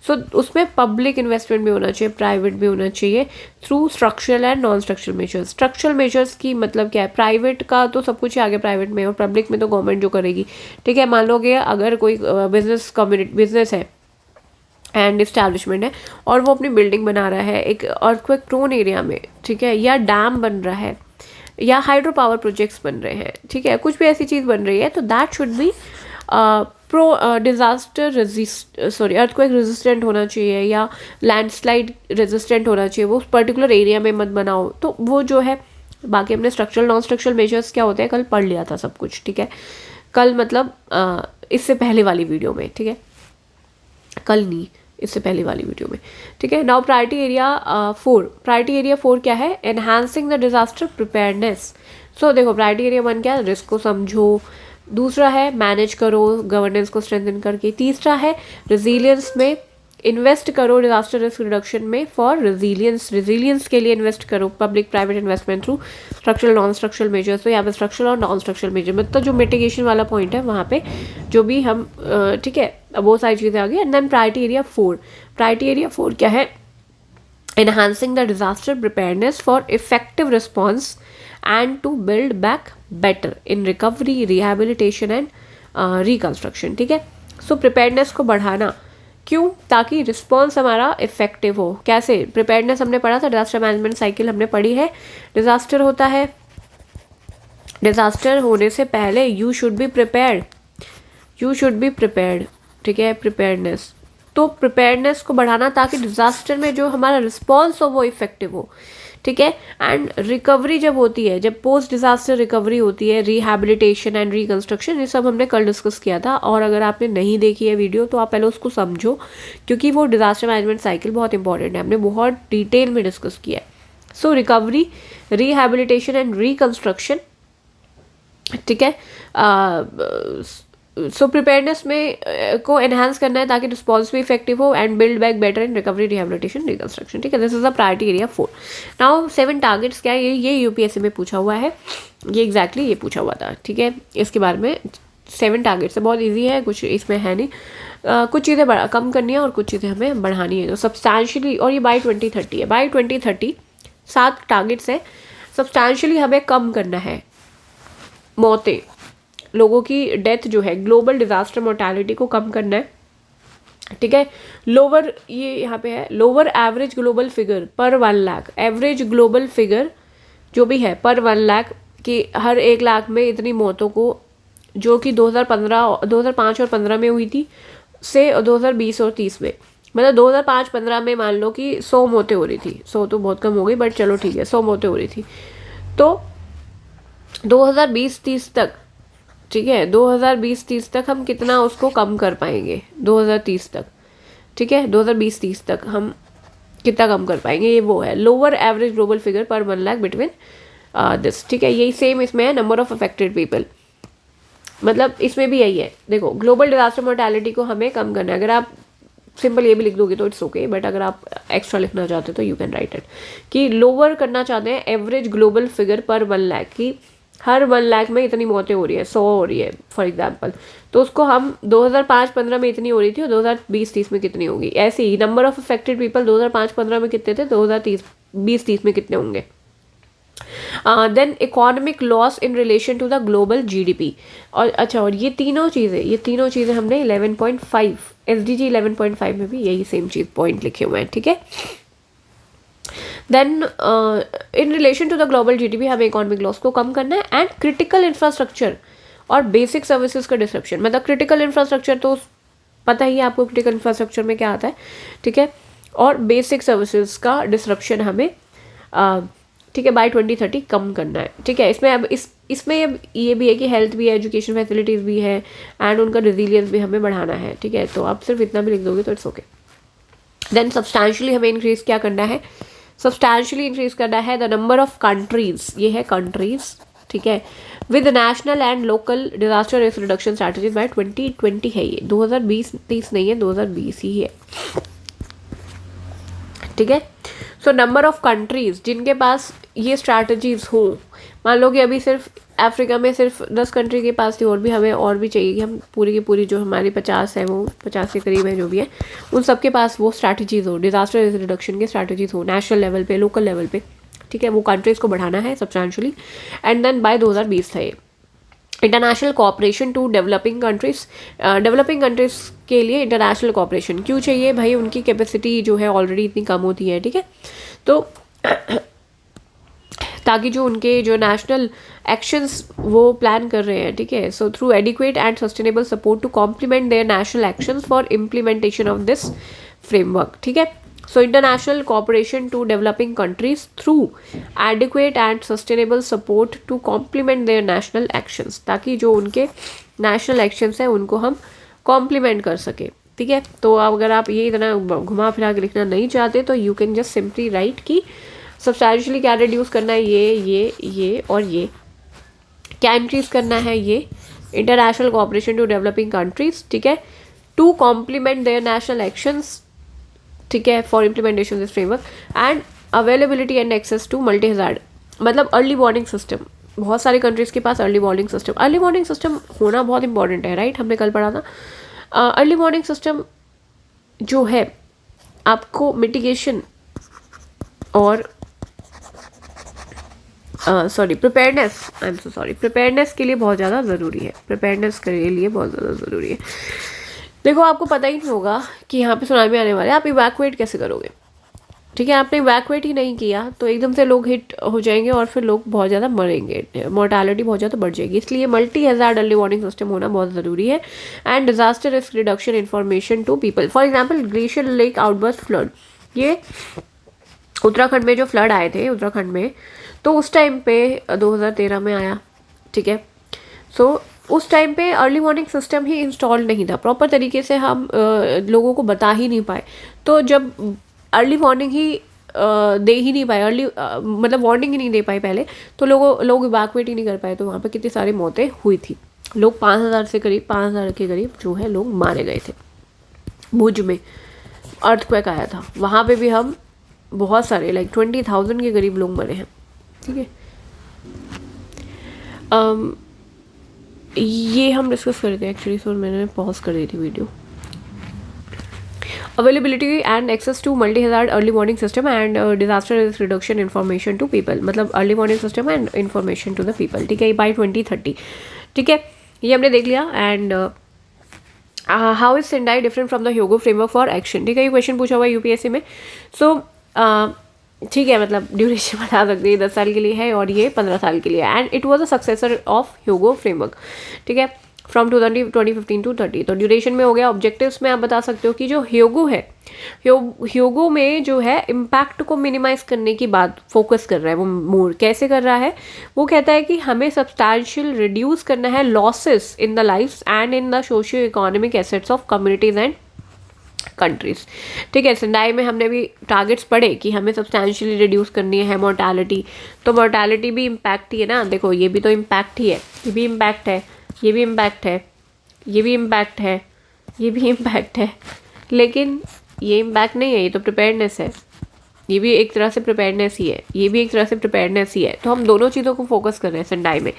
सो उसमें पब्लिक इन्वेस्टमेंट भी होना चाहिए, प्राइवेट भी होना चाहिए, through structural and non structural measures. Structural measures की मतलब क्या है? प्राइवेट का तो सब कुछ आगे प्राइवेट में, और पब्लिक में तो गवर्नमेंट जो करेगी, ठीक है। मान लो कि अगर कोई बिजनेस है एंड इस्टेब्लिशमेंट है और वो अपनी बिल्डिंग बना रहा है एक अर्थक्वेक प्रोन एरिया में, ठीक है, या डैम बन रहा है, या हाइड्रो पावर प्रोजेक्ट्स बन रहे हैं, ठीक है, कुछ भी ऐसी चीज़ बन रही है, तो that should be earthquake resistant होना चाहिए, या लैंडस्लाइड रेजिस्टेंट होना चाहिए। वो पर्टिकुलर एरिया में मत बनाओ। तो वो जो है, बाकी हमने स्ट्रक्चरल नॉन स्ट्रक्चरल मेजर्स क्या होते हैं कल पढ़ लिया था सब कुछ, ठीक है। कल मतलब इससे पहले वाली वीडियो में, ठीक है, कल नहीं, इससे पहले वाली वीडियो में, ठीक है। Now priority area 4, priority area 4 क्या है, एनहांसिंग द डिजास्टर प्रिपेयर्डनेस। सो देखो प्रायोरिटी एरिया 1 क्या है, रिस्क को समझो, दूसरा है मैनेज करो गवर्नेंस को स्ट्रेंथन करके, तीसरा है रेजिलियंस में इन्वेस्ट करो, डिजास्टर रिस्क रिडक्शन में फॉर रेजिलियंस के लिए इन्वेस्ट करो, public private investment through structural non structural measures. तो यहाँ पे स्ट्रक्चरल और नॉन स्ट्रक्चरल मेजर मतलब जो मिटिगेशन वाला पॉइंट है वहाँ पे जो भी हम ठीक है वो सारी चीज़ें आ गई। And then priority area 4, priority area 4 क्या है, enhancing the disaster preparedness for effective response and to build back better in recovery, rehabilitation and reconstruction, ठीक है। सो प्रिपेयर्डनेस को बढ़ाना क्यों, ताकि रिस्पॉन्स हमारा इफेक्टिव हो। कैसे, प्रिपेयर्डनेस हमने पढ़ा था, डिजास्टर मैनेजमेंट साइकिल हमने पढ़ी है। डिजास्टर होता है, डिजास्टर होने से पहले you should be prepared, you should be prepared, ठीक है, प्रिपेयर्डनेस। तो प्रिपेयर्डनेस को बढ़ाना ताकि डिजास्टर में जो हमारा रिस्पॉन्स हो वो इफेक्टिव हो, ठीक है। एंड रिकवरी जब होती है, जब पोस्ट डिजास्टर रिकवरी होती है, रिहैबिलिटेशन एंड रिकंस्ट्रक्शन, ये सब हमने कल डिस्कस किया था। और अगर आपने नहीं देखी है वीडियो तो आप पहले उसको समझो, क्योंकि वो डिजास्टर मैनेजमेंट साइकिल बहुत इंपॉर्टेंट है, हमने बहुत डिटेल में डिस्कस किया है। सो रिकवरी, रिहैबिलिटेशन एंड रिकंस्ट्रक्शन, ठीक है। सो प्रिपेयर्डनेस में को एनहांस करना है ताकि रिस्पॉन्स भी इफेक्टिव हो and build back better in recovery, rehabilitation, reconstruction, ठीक है। This is the priority area 4। Now 7 targets क्या है, ये यूपीएससी में पूछा हुआ है, ये एग्जैक्टली ये पूछा हुआ था, ठीक है। इसके बारे में 7 टारगेट्स है, बहुत ईजी है, कुछ इसमें है नहीं। कुछ चीज़ें कम करनी है और कुछ चीज़ें हमें बढ़ानी है। तो सब्सटैंशियली, और ये बाई 2030 है, बाई 2030 7 टारगेट्स है। सब्सटैंशियली हमें कम करना है मौतें, लोगों की डेथ जो है, ग्लोबल डिजास्टर मोर्टेलिटी को कम करना है, ठीक है। लोअर, ये यहाँ पे है, लोअर एवरेज ग्लोबल फिगर पर 1 लाख, एवरेज ग्लोबल फिगर जो भी है पर 1 लाख कि हर 1 लाख में इतनी मौतों को, जो कि 2005 और 15 में हुई थी, से 2020 और 30 में, मतलब 2005-15 में मान लो कि 100 मौतें हो रही थी, 100 तो बहुत कम हो गई बट चलो ठीक है, 100 मौतें हो रही थी। तो 2020-30 तक, ठीक है, 2020-30 तक हम कितना उसको कम कर पाएंगे, 2030 तक, ठीक है, 2020-30 तक हम कितना कम कर पाएंगे, ये वो है लोअर एवरेज ग्लोबल फिगर पर 1 लाख बिटवीन दिस, ठीक है। यही सेम इसमें है, नंबर ऑफ अफेक्टेड पीपल, मतलब इसमें भी यही है। देखो ग्लोबल डिजास्टर मोर्टेलिटी को हमें कम करना है। अगर आप सिंपल ये भी लिख दोगे तो इट्स ओके, बट अगर आप एक्स्ट्रा लिखना चाहते हो तो यू कैन राइट इट कि लोअर करना चाहते हैं एवरेज ग्लोबल फिगर पर 1 लाख की हर 1 लाख में इतनी मौतें हो रही है, 100 हो रही है फॉर एग्जांपल, तो उसको हम 2005-15 में इतनी हो रही थी और 2020-30 में कितनी होगी। ऐसे ही नंबर ऑफ अफेक्टेड पीपल 2005-15 में कितने थे, 2020-30 में कितने होंगे। Then economic loss in relation to the global GDP. और अच्छा, और ये तीनों चीज़ें हमने 11.5 SDG 11.5 में भी यही सेम चीज़ पॉइंट लिखे हुए हैं, ठीक है। Then in relation to the global GDP हमें इकोनॉमिक लॉस को कम करना है। एंड क्रिटिकल इंफ्रास्ट्रक्चर और बेसिक सर्विसेज का डिसरप्शन, मतलब क्रिटिकल इंफ्रास्ट्रक्चर तो पता ही है आपको क्रिटिकल इंफ्रास्ट्रक्चर में क्या आता है, ठीक है, और बेसिक सर्विसेज का डिसरप्शन हमें ठीक है बाय 2030 कम करना है, ठीक है। इसमें अब इसमें अब ये भी है कि हेल्थ भी है, एजुकेशन फैसिलिटीज़ भी है एंड उनका रेजिलियंस भी हमें बढ़ाना है, ठीक है। तो आप सिर्फ इतना भी लिख दोगे तो इट्स ओके। देन सब्सटैंशियली हमें इंक्रीज क्या करना है, सब्सटैंशियली इंक्रीज करना है द नंबर ऑफ कंट्रीज, ये है कंट्रीज, ठीक है, with national and local disaster risk reduction strategies by 2020 है, ये 2020-30 नहीं है, 2020 ही है, ठीक है। सो नंबर ऑफ कंट्रीज जिनके पास ये स्ट्रैटेजीज हो, मान लो कि अभी सिर्फ अफ्रीका में सिर्फ 10 कंट्री के पास थी, और भी हमें और भी चाहिए कि हम पूरी की पूरी जो हमारी 50 है, वो 50 के करीब है जो भी है, उन सबके पास वो स्ट्रैटेजीज हो, डिजास्टर रिस्क रिडक्शन के स्ट्रैटेजीज हो नेशनल लेवल पे, लोकल लेवल पे, ठीक है। वो कंट्रीज को बढ़ाना है सब्सटैंशियली। एंड देन बाय 2020 था ये international cooperation to developing countries. Developing countries के लिए इंटरनेशनल कोऑपरेशन क्यों चाहिए भाई, उनकी कैपेसिटी जो है ऑलरेडी इतनी कम होती है, ठीक है। तो ताकि जो उनके जो नेशनल एक्शंस वो प्लान कर रहे हैं, ठीक है, so through adequate and sustainable support to complement their national actions for implementation of this framework, ठीक है। So international cooperation to developing countries through adequate and sustainable support to complement their national actions, ताकि जो उनके national actions हैं उनको हम complement कर सके, ठीक है। तो अगर आप ये इतना घुमा फिरा के लिखना नहीं चाहते तो you can just simply write कि सब्सटैंशियली क्या रिड्यूस करना है, ये और ये क्या इंक्रीज करना है, ये international cooperation to developing countries, ठीक है, to complement their national actions, ठीक है, for implementation this framework and availability and access to multi hazard, मतलब अर्ली वार्निंग सिस्टम। बहुत सारे कंट्रीज़ के पास अर्ली वार्निंग सिस्टम होना बहुत इंपॉर्टेंट है, राइट, हमने कल पढ़ा था। अर्ली वार्निंग सिस्टम जो है आपको मिटिगेशन और प्रिपेयरनेस के लिए बहुत ज़्यादा ज़रूरी है, देखो आपको पता ही नहीं होगा कि यहाँ पे सुनामी आने वाले, आप इवैक्यूएट कैसे करोगे, ठीक है, आपने इवैक्यूएट ही नहीं किया तो एकदम से लोग हिट हो जाएंगे और फिर लोग बहुत ज़्यादा मरेंगे, मोर्टालिटी बहुत ज़्यादा बढ़ जाएगी। इसलिए multi hazard early warning system होना बहुत ज़रूरी है and disaster risk reduction information to people. For example glacier lake outburst flood, ये उत्तराखंड में जो फ्लड आए थे उत्तराखंड में, तो उस टाइम पे 2013 में आया, ठीक है। सो उस टाइम पे अर्ली वार्निंग सिस्टम ही इंस्टॉल नहीं था प्रॉपर तरीके से, हम लोगों को बता ही नहीं पाए। तो जब अर्ली वार्निंग ही दे ही नहीं पाए, मतलब वार्निंग ही नहीं दे पाए पहले, तो लोग इवैक्यूएट ही नहीं कर पाए, तो वहाँ पे कितनी सारी मौतें हुई थी। लोग 5,000 के करीब जो है लोग मारे गए थे। भुज में अर्थक्वेक आया था, वहाँ पे भी हम बहुत सारे 20,000 के करीब लोग मरे हैं, ठीक है। ये हम डिस्कस कर रहे थे एक्चुअली, सो मैंने पॉज कर दी थी video. Availability and access to multi hazard early warning system and disaster risk reduction information to people, मतलब early warning system and information to the people, ठीक है, बाई 2030, ठीक है, ये हमने देख लिया। And how is Sendai different from the Hyogo framework for action, ठीक है, ये क्वेश्चन पूछा हुआ है यूपीएससी में। सो ठीक है, मतलब ड्यूरेशन बता सकते हैं 10 साल के लिए है और ये 15 साल के लिए, and it was a successor of Hyogo framework, ठीक है, फ्रॉम 2015 टू 30। तो ड्यूरेशन में हो गया। ऑब्जेक्टिव्स में आप बता सकते हो कि जो ह्योगो है, ह्योगो में जो है इम्पैक्ट को मिनिमाइज करने की बात फोकस कर रहा है। वो मोर कैसे कर रहा है, वो कहता है कि हमें सब्सटैंशियल रिड्यूस करना है losses in the lifes and in the socio economic assets of communities and countries, ठीक है। सेंडाई में हमने भी टारगेट्स पढ़े कि हमें सब्सटैंशियली रिड्यूस करनी है मोर्टालिटी, तो मोर्टालिटी भी इम्पैक्ट ही है ना, देखो ये भी तो इम्पैक्ट ही है, ये भी इम्पैक्ट है, ये भी इम्पैक्ट है, ये भी इम्पैक्ट है, ये भी इम्पैक्ट है, लेकिन ये इम्पैक्ट नहीं है, ये तो प्रिपेयर्डनेस है, ये भी एक तरह से प्रिपेयर्डनेस ही है, ये भी एक तरह से प्रिपेयर्डनेस ही है। तो हम दोनों चीज़ों को फोकस कर रहे हैं सेंडाई में।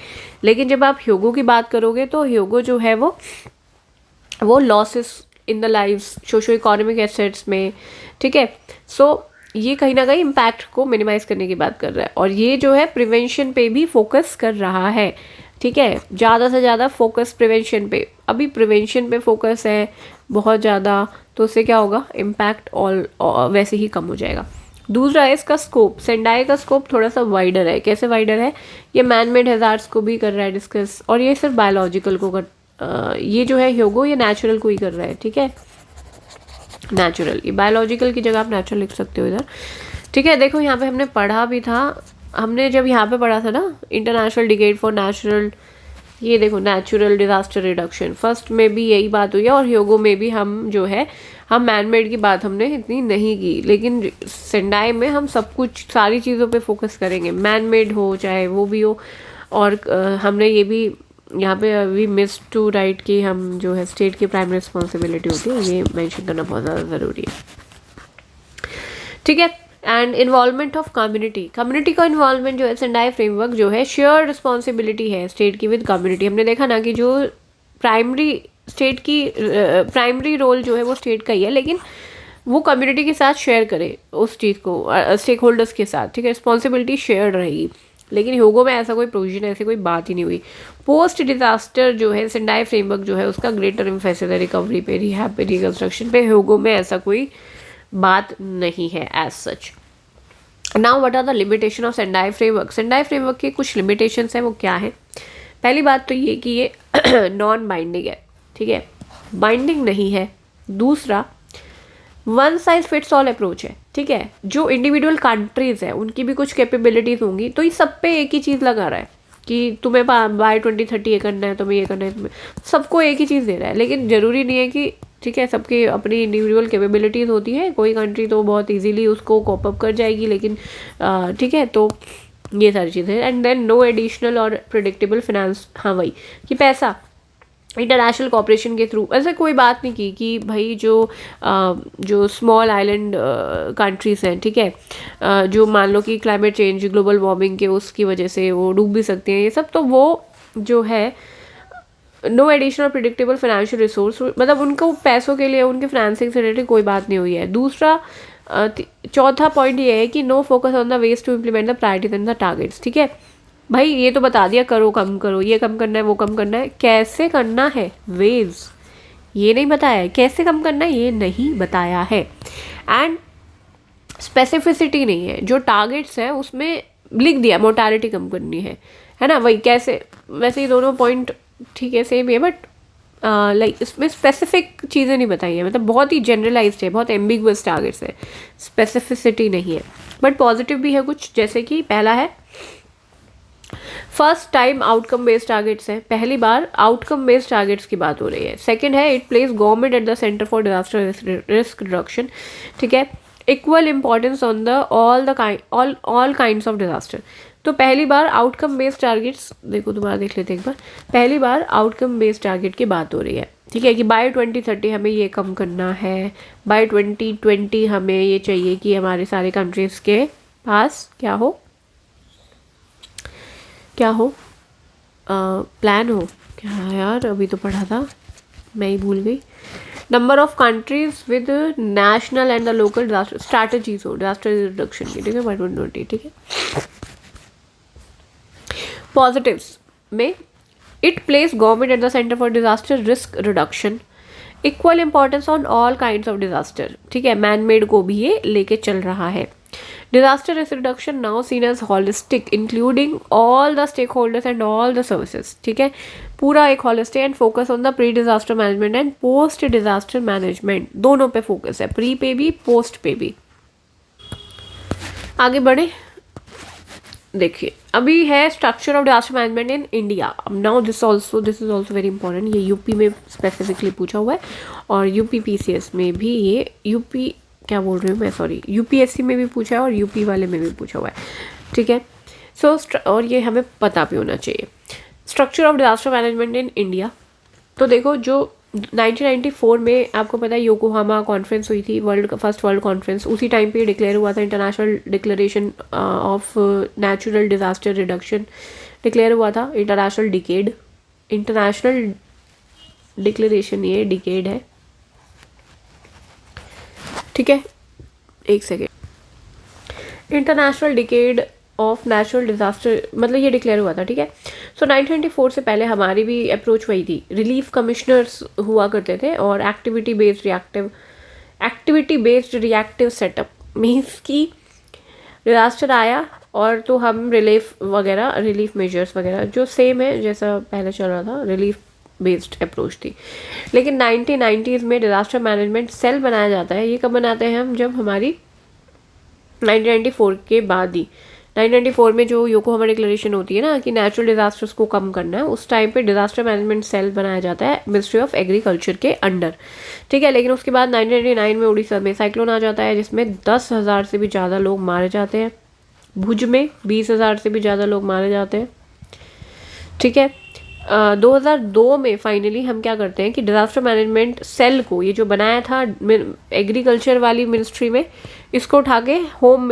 लेकिन जब आप ह्योगो की बात करोगे तो ह्योगो जो है वो losses in the lives socio economic assets में, ठीक है। सो ये कहीं ना कहीं इम्पैक्ट को मिनिमाइज करने की बात कर रहा है, और ये जो है प्रिवेंशन पे भी फोकस कर रहा है, ठीक है, ज़्यादा से ज़्यादा फोकस प्रिवेंशन पे, अभी प्रिवेंशन पे फोकस है बहुत ज़्यादा, तो उससे क्या होगा, इम्पैक्ट ऑल वैसे ही कम हो जाएगा। दूसरा है इसका स्कोप, सेंडाई का स्कोप थोड़ा सा वाइडर है। कैसे वाइडर है, ये मैन मेड हैजार्ड्स को भी कर रहा है डिस्कस, और ये सिर्फ बायोलॉजिकल को ये जो है ह्योगो ये नेचुरल को ही कर रहा है, ठीक है, नेचुरल, ये बायोलॉजिकल की जगह आप नेचुरल लिख सकते हो इधर, ठीक है। देखो यहाँ पे हमने पढ़ा भी था, हमने जब यहाँ पे पढ़ा था ना इंटरनेशनल डिकेड फॉर नेचुरल, ये देखो नेचुरल डिजास्टर रिडक्शन, फर्स्ट में भी यही बात हुई है, और ह्योगो में भी हम जो है हम मैन मेड की बात हमने इतनी नहीं की, लेकिन सेंडाई में हम सब कुछ सारी चीज़ों पे फोकस करेंगे, मैन मेड हो चाहे वो भी हो। और हमने ये भी यहाँ पे अभी मिस टू राइट कि हम जो है स्टेट की प्राइमरी रिस्पॉन्सिबिलिटी होती है, ये मेंशन करना बहुत ज़्यादा ज़रूरी है, ठीक है। एंड इन्वॉल्वमेंट ऑफ कम्युनिटी का इन्वॉल्वमेंट जो है सेंडाई फ्रेमवर्क जो है शेयर रिस्पॉन्सिबिलिटी है स्टेट की विद कम्युनिटी। हमने देखा ना कि जो प्राइमरी रोल जो है वो स्टेट का ही है, लेकिन वो कम्युनिटी के साथ शेयर करे उस चीज़ को, स्टेक होल्डर्स के साथ, ठीक है, रिस्पॉन्सिबिलिटी शेयर्ड रहेगी। लेकिन ह्योगो में ऐसा कोई प्रोविजन, ऐसी कोई बात ही नहीं हुई। पोस्ट डिजास्टर जो है सेंडाई फ्रेमवर्क जो है उसका ग्रेटर एम्फेसिस है रिकवरी पे, रिहैब पे, रिकंस्ट्रक्शन पे। ह्योगो में ऐसा कोई बात नहीं है as such. Now what are the limitation of Sendai framework. Sendai framework के कुछ लिमिटेशंस हैं, वो क्या है। पहली बात तो ये कि ये नॉन बाइंडिंग है, ठीक है, बाइंडिंग नहीं है। दूसरा, one size fits all approach है, ठीक है। जो इंडिविजुअल कंट्रीज है उनकी भी कुछ कैपेबिलिटीज होंगी, तो ये सब पे एक ही चीज़ लगा रहा है कि तुम्हें बाय 2030 ये करना है, तुम्हें ये करना है, तुम्हें सबको एक ही चीज़ दे रहा है। लेकिन ज़रूरी नहीं है कि ठीक है, सबकी अपनी इंडिविजुअल कैपेबिलिटीज़ होती है, कोई कंट्री तो बहुत इजीली उसको कॉप अप कर जाएगी, लेकिन ठीक है, तो ये सारी चीज़ें। एंड देन नो एडिशनल और प्रिडिक्टेबल फाइनेंस, हाँ वही कि पैसा इंटरनेशनल कॉपरेशन के थ्रू, ऐसे कोई बात नहीं की कि भाई जो स्मॉल आइलैंड कंट्रीज़ हैं, ठीक है, जो मान लो कि क्लाइमेट चेंज, ग्लोबल वार्मिंग के उसकी वजह से वो डूब भी सकते हैं, ये सब, तो वो जो है no additional predictable financial resource, मतलब उनको पैसों के लिए, उनके फाइनेंसिंग से रिलेटेड कोई बात नहीं हुई है। दूसरा चौथा पॉइंट ये है कि no focus on the ways to implement the priorities and the targets, ठीक है। भाई ये तो बता दिया, करो कम करो, ये कम करना है, वो कम करना है, कैसे करना है, वेज ये नहीं बताया है, कैसे कम करना है ये नहीं बताया है, एंड स्पेसिफिसिटी नहीं है। जो टारगेट्स हैं उसमें लिख दिया मोर्टालिटी कम करनी है ना, वही कैसे, वैसे ही दोनों पॉइंट ठीक है सेम है, बट लाइक इसमें स्पेसिफिक चीज़ें नहीं बताई है, मतलब बहुत ही जनरलाइज्ड है, बहुत एम्बिगुअस टारगेट्स है, स्पेसिफिसिटी नहीं है। बट पॉजिटिव भी है कुछ, जैसे कि पहला है first time outcome based targets है, पहली बार आउटकम बेस्ड टारगेट्स की बात हो रही है। सेकंड है it place government at the centre for disaster risk reduction, ठीक है। Equal importance on the all kinds of disaster. तो पहली बार आउटकम बेस्ड टारगेट्स, देखो दोबारा देख लेते एक बार, पहली बार आउटकम बेस्ड टारगेट की बात हो रही है, ठीक है, कि बाय 2030 हमें ये कम करना है, बाय 2020 हमें ये चाहिए कि हमारे सारे कंट्रीज़ के पास क्या हो प्लान हो, क्या यार अभी तो पढ़ा था, मैं ही भूल गई। Number of countries with national and the local disaster strategies हो डिजास्टर रिडक्शन की, ठीक है, बाय 2020, ठीक है। पॉजिटिव्स में it place government at the centre for disaster risk reduction, equal importance on all kinds of disaster, ठीक है, man made को भी ये लेके चल रहा है। Disaster risk reduction now seen as holistic, including all the stakeholders and all the services, ठीक है, पूरा एक holistic and focus on the pre-disaster management and post-disaster management, दोनों पे फोकस है, प्री पे भी पोस्ट पे भी। आगे बढ़े, देखिए अभी है structure of disaster management in India. Now this is also very important, ये यूपी में स्पेसिफिकली पूछा हुआ है और यूपी पीसीएस में भी, ये यूपी क्या बोल रही हूँ मैं, सॉरी, यूपीएससी में भी पूछा है और यूपी वाले में भी पूछा हुआ है, ठीक है। सो और ये हमें पता भी होना चाहिए। Structure of disaster management in India, तो देखो जो 1994 में आपको पता है योकोहामा कॉन्फ्रेंस हुई थी, फर्स्ट वर्ल्ड कॉन्फ्रेंस, उसी टाइम पे डिक्लेयर हुआ था international declaration of natural disaster reduction declare हुआ था, इंटरनेशनल डिक्लेरेशन, ये डिकेड है, ठीक है, एक second, international decade of natural disaster, मतलब ये डिक्लेयर हुआ था, ठीक है। सो 1994 से पहले हमारी भी अप्रोच वही थी, रिलीफ कमिश्नर्स हुआ करते थे और activity based reactive setup, means की डिजास्टर आया और तो हम रिलीफ मेजर्स वगैरह जो सेम है जैसा पहले चल रहा था, रिलीफ बेस्ड अप्रोच थी। लेकिन 1990s में डिजास्टर मैनेजमेंट सेल बनाया जाता है। ये कब बनाते हैं हम, जब हमारी 1994 के बाद ही, 1994 में जो योकोहामा डिक्लेरेशन होती है ना कि नेचुरल डिजास्टर्स को कम करना है, उस टाइम पे डिजास्टर मैनेजमेंट सेल बनाया जाता है मिनिस्ट्री ऑफ एग्रीकल्चर के अंडर, ठीक है। लेकिन उसके बाद 1999 में उड़ीसा में साइक्लोन आ जाता है जिसमें 10,000 से भी ज़्यादा लोग मारे जाते हैं, भुज में 20,000 से भी ज़्यादा लोग मारे जाते हैं, ठीक है। 2002 में फाइनली हम क्या करते हैं कि डिजास्टर मैनेजमेंट सेल को, ये जो बनाया था एग्रीकल्चर वाली मिनिस्ट्री में, इसको उठा के होम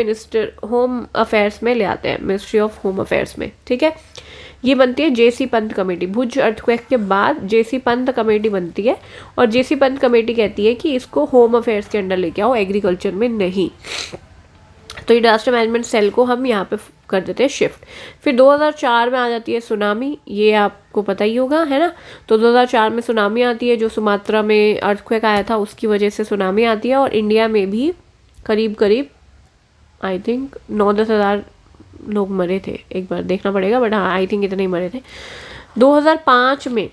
अफेयर्स में ले आते हैं, मिनिस्ट्री ऑफ होम अफेयर्स में, ठीक है। ये बनती है जेसी पंत कमेटी, भुज अर्थक्वेक के बाद जेसी पंत कमेटी बनती है और जेसी पंत कमेटी कहती है कि इसको होम अफेयर्स के अंडर लेके आओ, एग्रीकल्चर में नहीं। तो ये डिजास्टर मैनेजमेंट सेल को हम यहाँ पे कर देते हैं शिफ्ट। फिर 2004 में आ जाती है सुनामी, ये आपको पता ही होगा, है ना। तो 2004 में सुनामी आती है, जो सुमात्रा में अर्थक्वेक आया था उसकी वजह से सुनामी आती है और इंडिया में भी करीब आई थिंक 9-10 हज़ार लोग मरे थे, एक बार देखना पड़ेगा, बट हाँ आई थिंक इतने ही मरे थे। 2005 में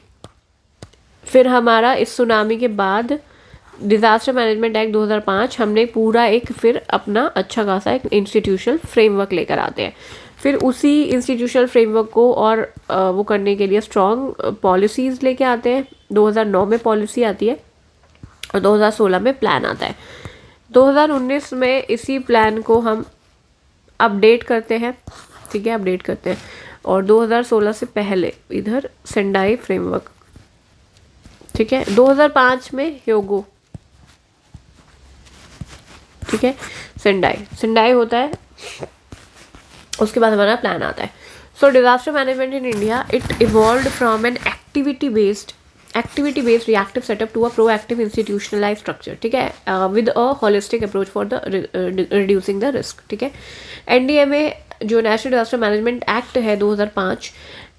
फिर हमारा इस सुनामी के बाद डिजास्टर मैनेजमेंट एक्ट 2005 हमने पूरा एक फिर अपना अच्छा खासा एक इंस्टीट्यूशनल फ्रेमवर्क लेकर आते हैं। फिर उसी इंस्टीट्यूशनल फ्रेमवर्क को और वो करने के लिए स्ट्रॉन्ग पॉलिसीज़ लेके आते हैं। 2009 में पॉलिसी आती है और 2016 में प्लान आता है। 2019 में इसी प्लान को हम अपडेट करते हैं, ठीक है, अपडेट करते हैं। और 2016 से पहले इधर सेंडाई फ्रेमवर्क, ठीक है। 2005 में ह्योगो, ठीक है, सेंडाई होता है, उसके बाद हमारा प्लान आता है। So disaster management in India, it evolved from an activity based reactive setup to a proactive institutionalized structure, ठीक है, with a holistic approach for the reducing the risk, ठीक है। NDMA जो नेशनल डिजास्टर मैनेजमेंट एक्ट है 2005,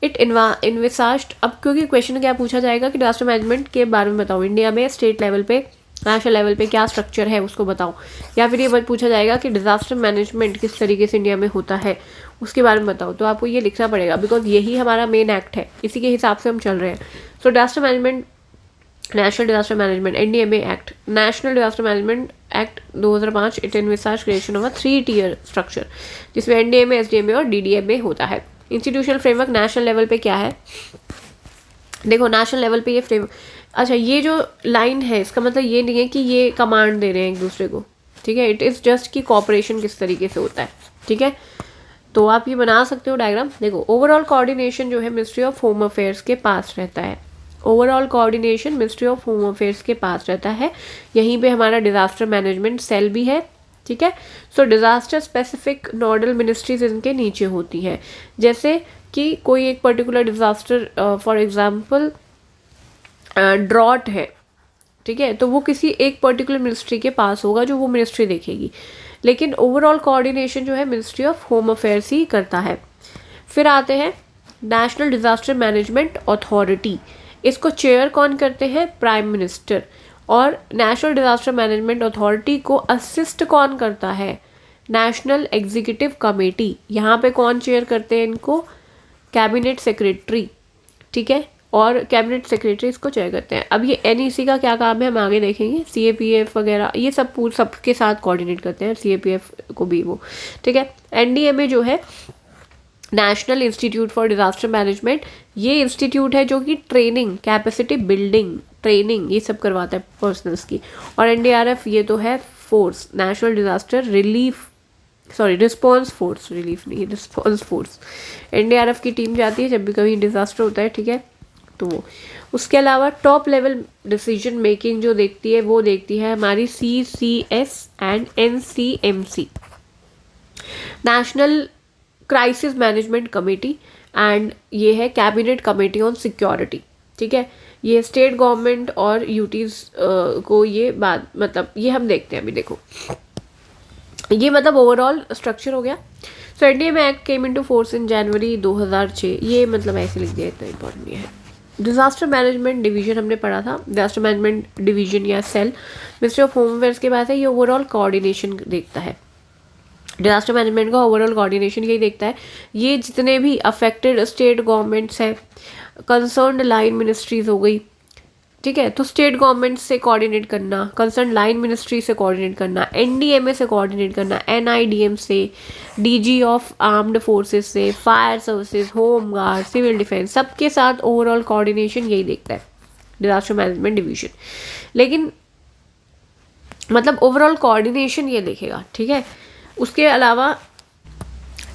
it इन्विसाज्ड, अब क्योंकि question क्या पूछा जाएगा कि डिजास्टर मैनेजमेंट के बारे में बताओ, इंडिया में स्टेट लेवल पे, नेशनल लेवल पे क्या स्ट्रक्चर है उसको बताओ, या फिर ये पूछा जाएगा कि डिजास्टर मैनेजमेंट किस तरीके से इंडिया में होता है उसके बारे में बताओ, तो आपको ये लिखना पड़ेगा, बिकॉज यही हमारा मेन एक्ट है, इसी के हिसाब से हम चल रहे हैं। So disaster management, national disaster management, NDMA act, national disaster management act 2005, it envisages creation of a 3 tier structure, जिसमें एनडीएमए, एसडीएमए और डीडीएमए होता है। इंस्टीट्यूशनल फ्रेमवर्क नेशनल लेवल पे क्या है, देखो नेशनल लेवल पे ये फ्रेम, अच्छा ये जो लाइन है इसका मतलब ये नहीं है कि ये कमांड दे रहे हैं एक दूसरे को, ठीक है, इट इज़ जस्ट कि कॉपरेशन किस तरीके से होता है, ठीक है। तो आप ये बना सकते हो डायग्राम। देखो ओवरऑल कोऑर्डिनेशन जो है मिनिस्ट्री ऑफ होम अफेयर्स के पास रहता है, overall coordination ministry of home affairs के पास रहता है, यहीं पे हमारा डिजास्टर मैनेजमेंट सेल भी है, ठीक है। So disaster specific nodal ministries इनके नीचे होती हैं, जैसे कि कोई एक particular disaster, for example drought है, ठीक है, तो वो किसी एक पर्टिकुलर मिनिस्ट्री के पास होगा, जो वो मिनिस्ट्री देखेगी, लेकिन ओवरऑल कोऑर्डिनेशन जो है मिनिस्ट्री ऑफ होम अफेयर्स ही करता है। फिर आते हैं नेशनल डिजास्टर मैनेजमेंट अथॉरिटी, इसको चेयर कौन करते हैं, प्राइम मिनिस्टर, और नेशनल डिजास्टर मैनेजमेंट अथॉरिटी को असिस्ट कौन करता है, नेशनल एग्जीक्यूटिव कमेटी, यहाँ पे कौन चेयर करते हैं इनको, कैबिनेट सेक्रेटरी, ठीक है, और कैबिनेट सेक्रेटरी इसको चेयर करते हैं। अब ये एनईसी का क्या काम है हम आगे देखेंगे, सीएपीएफ वगैरह ये सब सबके साथ कोऑर्डिनेट करते हैं, सीएपीएफ को भी वो, ठीक है। एनडीएमए जो है national institute for disaster management, ये इंस्टीट्यूट है जो कि ट्रेनिंग, कैपेसिटी बिल्डिंग, ट्रेनिंग ये सब करवाता है पर्सनल्स की। और एनडीआरएफ ये तो है force, national disaster relief, sorry response force, relief नहीं रिस्पॉन्स फोर्स, एनडीआरएफ की टीम जाती है जब भी कहीं डिजास्टर होता है, ठीक है। तो वो उसके अलावा टॉप लेवल डिसीजन मेकिंग जो देखती है वो देखती है हमारी CCS and NCMC, national crisis management committee, and ये है कैबिनेट कमेटी ऑन सिक्योरिटी, ठीक है। ये स्टेट गवर्नमेंट और यूटीज को ये बात, मतलब ये हम देखते हैं अभी, देखो ये मतलब ओवरऑल स्ट्रक्चर हो गया। So NDMA act came into force in January 2006, ये मतलब ऐसे लिख दिया, इतना इंपॉर्टेंट नहीं है। डिजास्टर मैनेजमेंट डिवीजन हमने पढ़ा था, डिजास्टर मैनेजमेंट डिवीजन या cell ministry of home affairs के पास है, ये ओवरऑल कोऑर्डिनेशन देखता है, डिजास्टर मैनेजमेंट का ओवरऑल कोऑर्डिनेशन यही देखता है। ये जितने भी अफेक्टेड स्टेट गवर्नमेंट्स हैं, कंसर्न्ड लाइन मिनिस्ट्रीज हो गई, ठीक है, तो स्टेट गवर्नमेंट से कोऑर्डिनेट करना, कंसर्न लाइन मिनिस्ट्री से कोऑर्डिनेट करना, एनडीएमए से कोऑर्डिनेट करना, एनआईडीएम से, डीजी ऑफ आर्म्ड फोर्सेस से, fire services, home guard, civil defence, सबके साथ ओवरऑल कोऑर्डिनेशन यही देखता है डिजास्टर मैनेजमेंट डिवीजन। लेकिन मतलब ओवरऑल कोऑर्डिनेशन ये देखेगा, ठीक है। उसके अलावा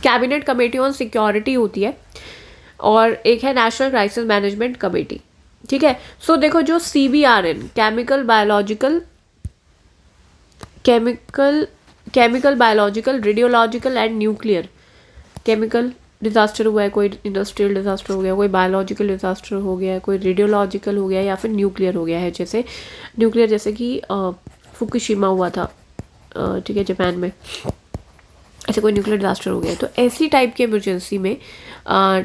कैबिनेट कमेटी ऑन सिक्योरिटी होती है, और एक है नेशनल क्राइसिस मैनेजमेंट कमेटी, ठीक है। सो देखो जो CBRN, chemical biological radiological and nuclear, chemical disaster हुआ है, कोई इंडस्ट्रियल डिजास्टर हो गया, कोई बायोलॉजिकल डिजास्टर हो गया, कोई रेडियोलॉजिकल हो गया, या फिर न्यूक्लियर हो गया है, जैसे न्यूक्लियर जैसे कि फुकुशिमा हुआ था, ठीक है, जापान में, ऐसे कोई न्यूक्लियर डिजास्टर हो गया, तो ऐसी टाइप की इमरजेंसी में,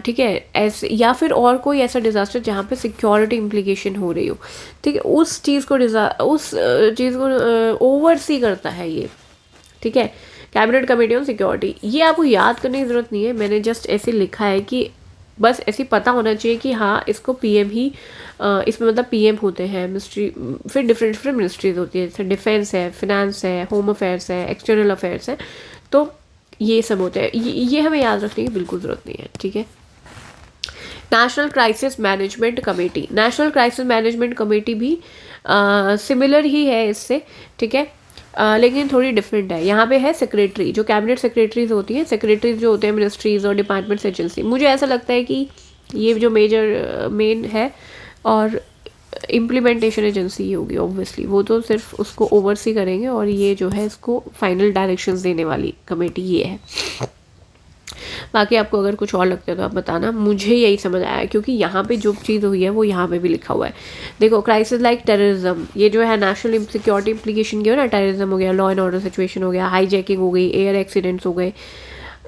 ठीक है, ऐसे या फिर और कोई ऐसा डिजास्टर जहाँ पे सिक्योरिटी इम्प्लीकेशन हो रही हो, ठीक है, उस चीज़ को ओवरसी करता है ये, ठीक है, कैबिनेट कमेटी ऑन सिक्योरिटी। ये आपको याद करने की ज़रूरत नहीं है, मैंने जस्ट ऐसे लिखा है कि बस ऐसे पता होना चाहिए कि हाँ इसको PM ही, इसमें मतलब PM होते हैं, मिनिस्ट्री, फिर डिफरेंट मिनिस्ट्रीज होती है, जैसे डिफेंस है, फिनेंस है, होम अफेयर्स है, एक्सटर्नल अफेयर्स है, तो ये सब होते हैं, ये हमें याद रखने की बिल्कुल ज़रूरत नहीं है, ठीक है। National crisis management committee, national crisis management committee भी सिमिलर ही है इससे, ठीक है, लेकिन थोड़ी डिफरेंट है। यहाँ पे है सेक्रेटरी, जो कैबिनेट सेक्रेटरीज होती हैं, सेक्रेटरीज जो होते हैं मिनिस्ट्रीज और डिपार्टमेंट्स एजेंसी। मुझे ऐसा लगता है कि ये जो मेन है, और इम्प्लीमेंटेशन एजेंसी ही होगी ऑब्वियसली, वो तो सिर्फ उसको ओवरसी करेंगे, और ये जो है इसको फाइनल डायरेक्शंस देने वाली कमेटी ये है। बाकी आपको अगर कुछ और लगता है तो आप बताना, मुझे यही समझ आया, क्योंकि यहाँ पे जो चीज़ हुई है वो यहाँ पे भी लिखा हुआ है। देखो, क्राइसिस लाइक टेररिज्म, ये जो है नेशनल सिक्योरिटी इम्प्लीकेशन की हो ना, टेररिज्म हो गया, लॉ एंड ऑर्डर सिचुएशन हो गया, हाईजैकिंग हो गई, एयर एक्सीडेंट्स हो गए,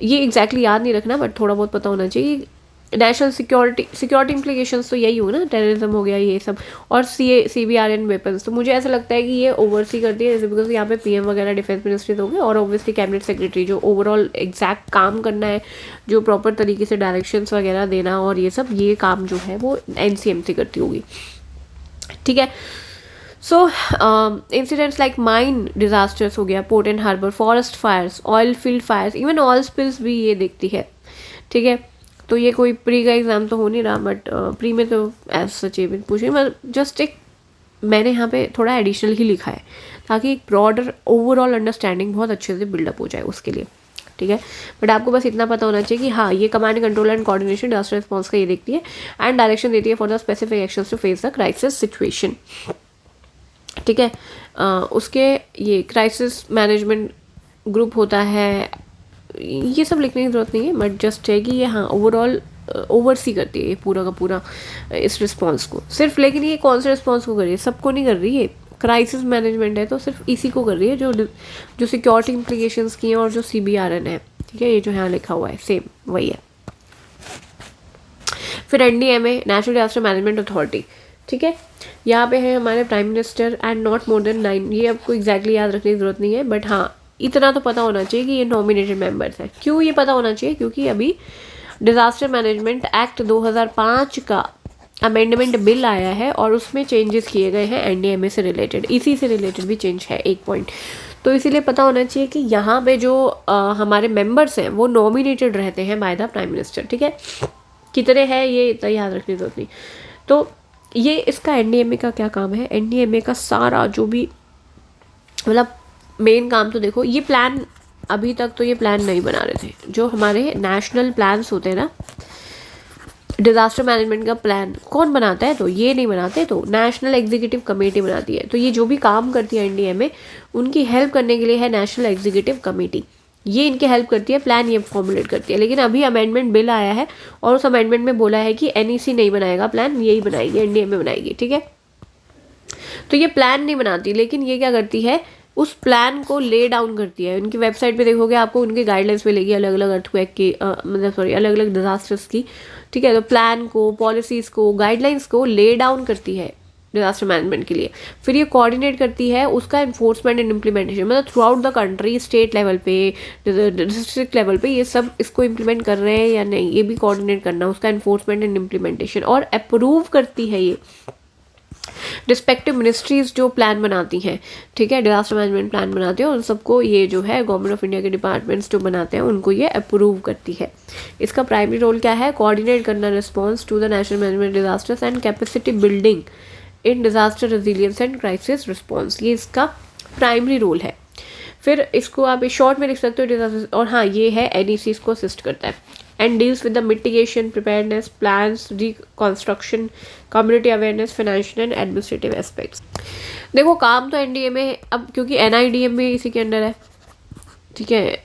ये एग्जैक्टली याद नहीं रखना बट थोड़ा बहुत पता होना चाहिए। नेशनल सिक्योरिटी इम्प्लीकेशंस तो यही हो ना, टेररिज्म हो गया ये सब, और CBRN वेपन्स। तो मुझे ऐसा लगता है कि ये ओवरसी करती है, जैसे बिकॉज यहाँ पे PM वगैरह डिफेंस मिनिस्ट्री हो गए, और ऑब्वियसली कैबिनेट सेक्रेटरी जो ओवरऑल एग्जैक्ट काम करना है, जो प्रॉपर तरीके से डायरेक्शंस वगैरह देना और ये सब, ये काम जो है वो NCMC करती होगी, ठीक है। So incidents like mine disasters हो गया, port and harbour, forest fires, oil field fires, even oil spills भी ये देखती है, ठीक है। तो ये कोई प्री का एग्ज़ाम तो हो नहीं रहा, बट प्री में तो एज सच ये भी पूछे, मतलब जस्ट एक मैंने यहाँ पे थोड़ा एडिशनल ही लिखा है, ताकि एक ब्रॉडर ओवरऑल अंडरस्टैंडिंग बहुत अच्छे से बिल्डअप हो जाए उसके लिए, ठीक है। बट आपको बस इतना पता होना चाहिए कि हाँ, ये command control and coordination disaster response का ये देखती है, एंड डायरेक्शन देती है for the specific actions to face the crisis situation, ठीक है। उसके ये क्राइसिस मैनेजमेंट ग्रुप होता है, ये सब लिखने की ज़रूरत नहीं है, बट जस्ट है कि ये हाँ ओवरऑल ओवरसी करती है ये पूरा का पूरा इस रिस्पॉन्स को सिर्फ। लेकिन ये कौन से रिस्पॉन्स को कर रही है, सबको नहीं कर रही है, क्राइसिस मैनेजमेंट है तो सिर्फ इसी को कर रही है, जो सिक्योरिटी इम्प्लीकेशंस की हैं और जो CBRN है, ठीक है। ये जो यहाँ लिखा हुआ है सेम वही है। फिर NDMA, national disaster management authority, ठीक है। यहाँ पे है हमारे prime minister and not more than 9, ये आपको एग्जैक्टली याद रखने की ज़रूरत नहीं है, बट हाँ इतना तो पता होना चाहिए कि ये नॉमिनेटेड मेंबर्स हैं। क्यों ये पता होना चाहिए, क्योंकि अभी डिज़ास्टर मैनेजमेंट एक्ट 2005 का अमेंडमेंट बिल आया है, और उसमें चेंजेस किए गए हैं NDMA से रिलेटेड, इसी से रिलेटेड भी चेंज है एक पॉइंट, तो इसीलिए पता होना चाहिए कि यहाँ पे जो हमारे मेंबर्स हैं वो नॉमिनेटेड रहते हैं बाय द प्राइम मिनिस्टर, ठीक है। कितने हैं ये इतना याद रखने की जरूरत नहीं। तो ये इसका NDMA का क्या काम है, NDMA का सारा जो भी मतलब मेन काम, तो देखो ये प्लान, अभी तक तो ये प्लान नहीं बना रहे थे, जो हमारे नेशनल प्लान्स होते हैं ना, डिज़ास्टर मैनेजमेंट का प्लान कौन बनाता है, तो ये नहीं बनाते, तो नेशनल एग्जीक्यूटिव कमेटी बनाती है। तो ये जो भी काम करती है NDMA, उनकी हेल्प करने के लिए है नेशनल एग्जीक्यूटिव कमेटी, ये इनकी हेल्प करती है, प्लान ये फॉर्मुलेट करती है। लेकिन अभी अमेंडमेंट बिल आया है, और उस अमेंडमेंट में बोला है कि NEC नहीं बनाएगा प्लान, यही बनाएगी, NDMA बनाएगी, ठीक है। तो ये प्लान नहीं बनाती, लेकिन ये क्या करती है, उस प्लान को ले डाउन करती है। उनकी वेबसाइट पे देखोगे आपको उनके गाइडलाइंस मिलेगी अलग अलग अर्थक्वेक की, मतलब सॉरी अलग अलग डिजास्टर्स की, ठीक है। तो प्लान को, पॉलिसीज़ को, गाइडलाइंस को ले डाउन करती है डिजास्टर मैनेजमेंट के लिए। फिर ये कोऑर्डिनेट करती है उसका इन्फोर्समेंट एंड इम्प्लीमेंटेशन, मतलब through out the country, state level पे, डिस्ट्रिक्ट लेवल पे, ये सब इसको इम्प्लीमेंट कर रहे हैं या नहीं, ये भी कोऑर्डिनेट करना, उसका इन्फोर्समेंट एंड इम्प्लीमेंटेशन, और अप्रूव करती है ये रिस्पेक्टिव मिनिस्ट्रीज जो प्लान बनाती हैं, ठीक है, डिजास्टर मैनेजमेंट प्लान बनाते हैं, उन सबको ये जो है गवर्नमेंट ऑफ इंडिया के डिपार्टमेंट्स जो बनाते हैं उनको ये अप्रूव करती है। इसका प्राइमरी रोल क्या है, कोऑर्डिनेट करना response to the national management disasters and capacity building in disaster resilience and crisis response, ये इसका प्राइमरी रोल है। फिर इसको आप शॉर्ट में लिख सकते हो डिजास्टर, और हाँ ये है NEC इसको असिस्ट करता है, and deals with the mitigation, preparedness, plans, reconstruction, community awareness, financial and administrative aspects. देखो काम तो NDMA, अब क्योंकि NIDM भी इसी के अंडर है, ठीक है,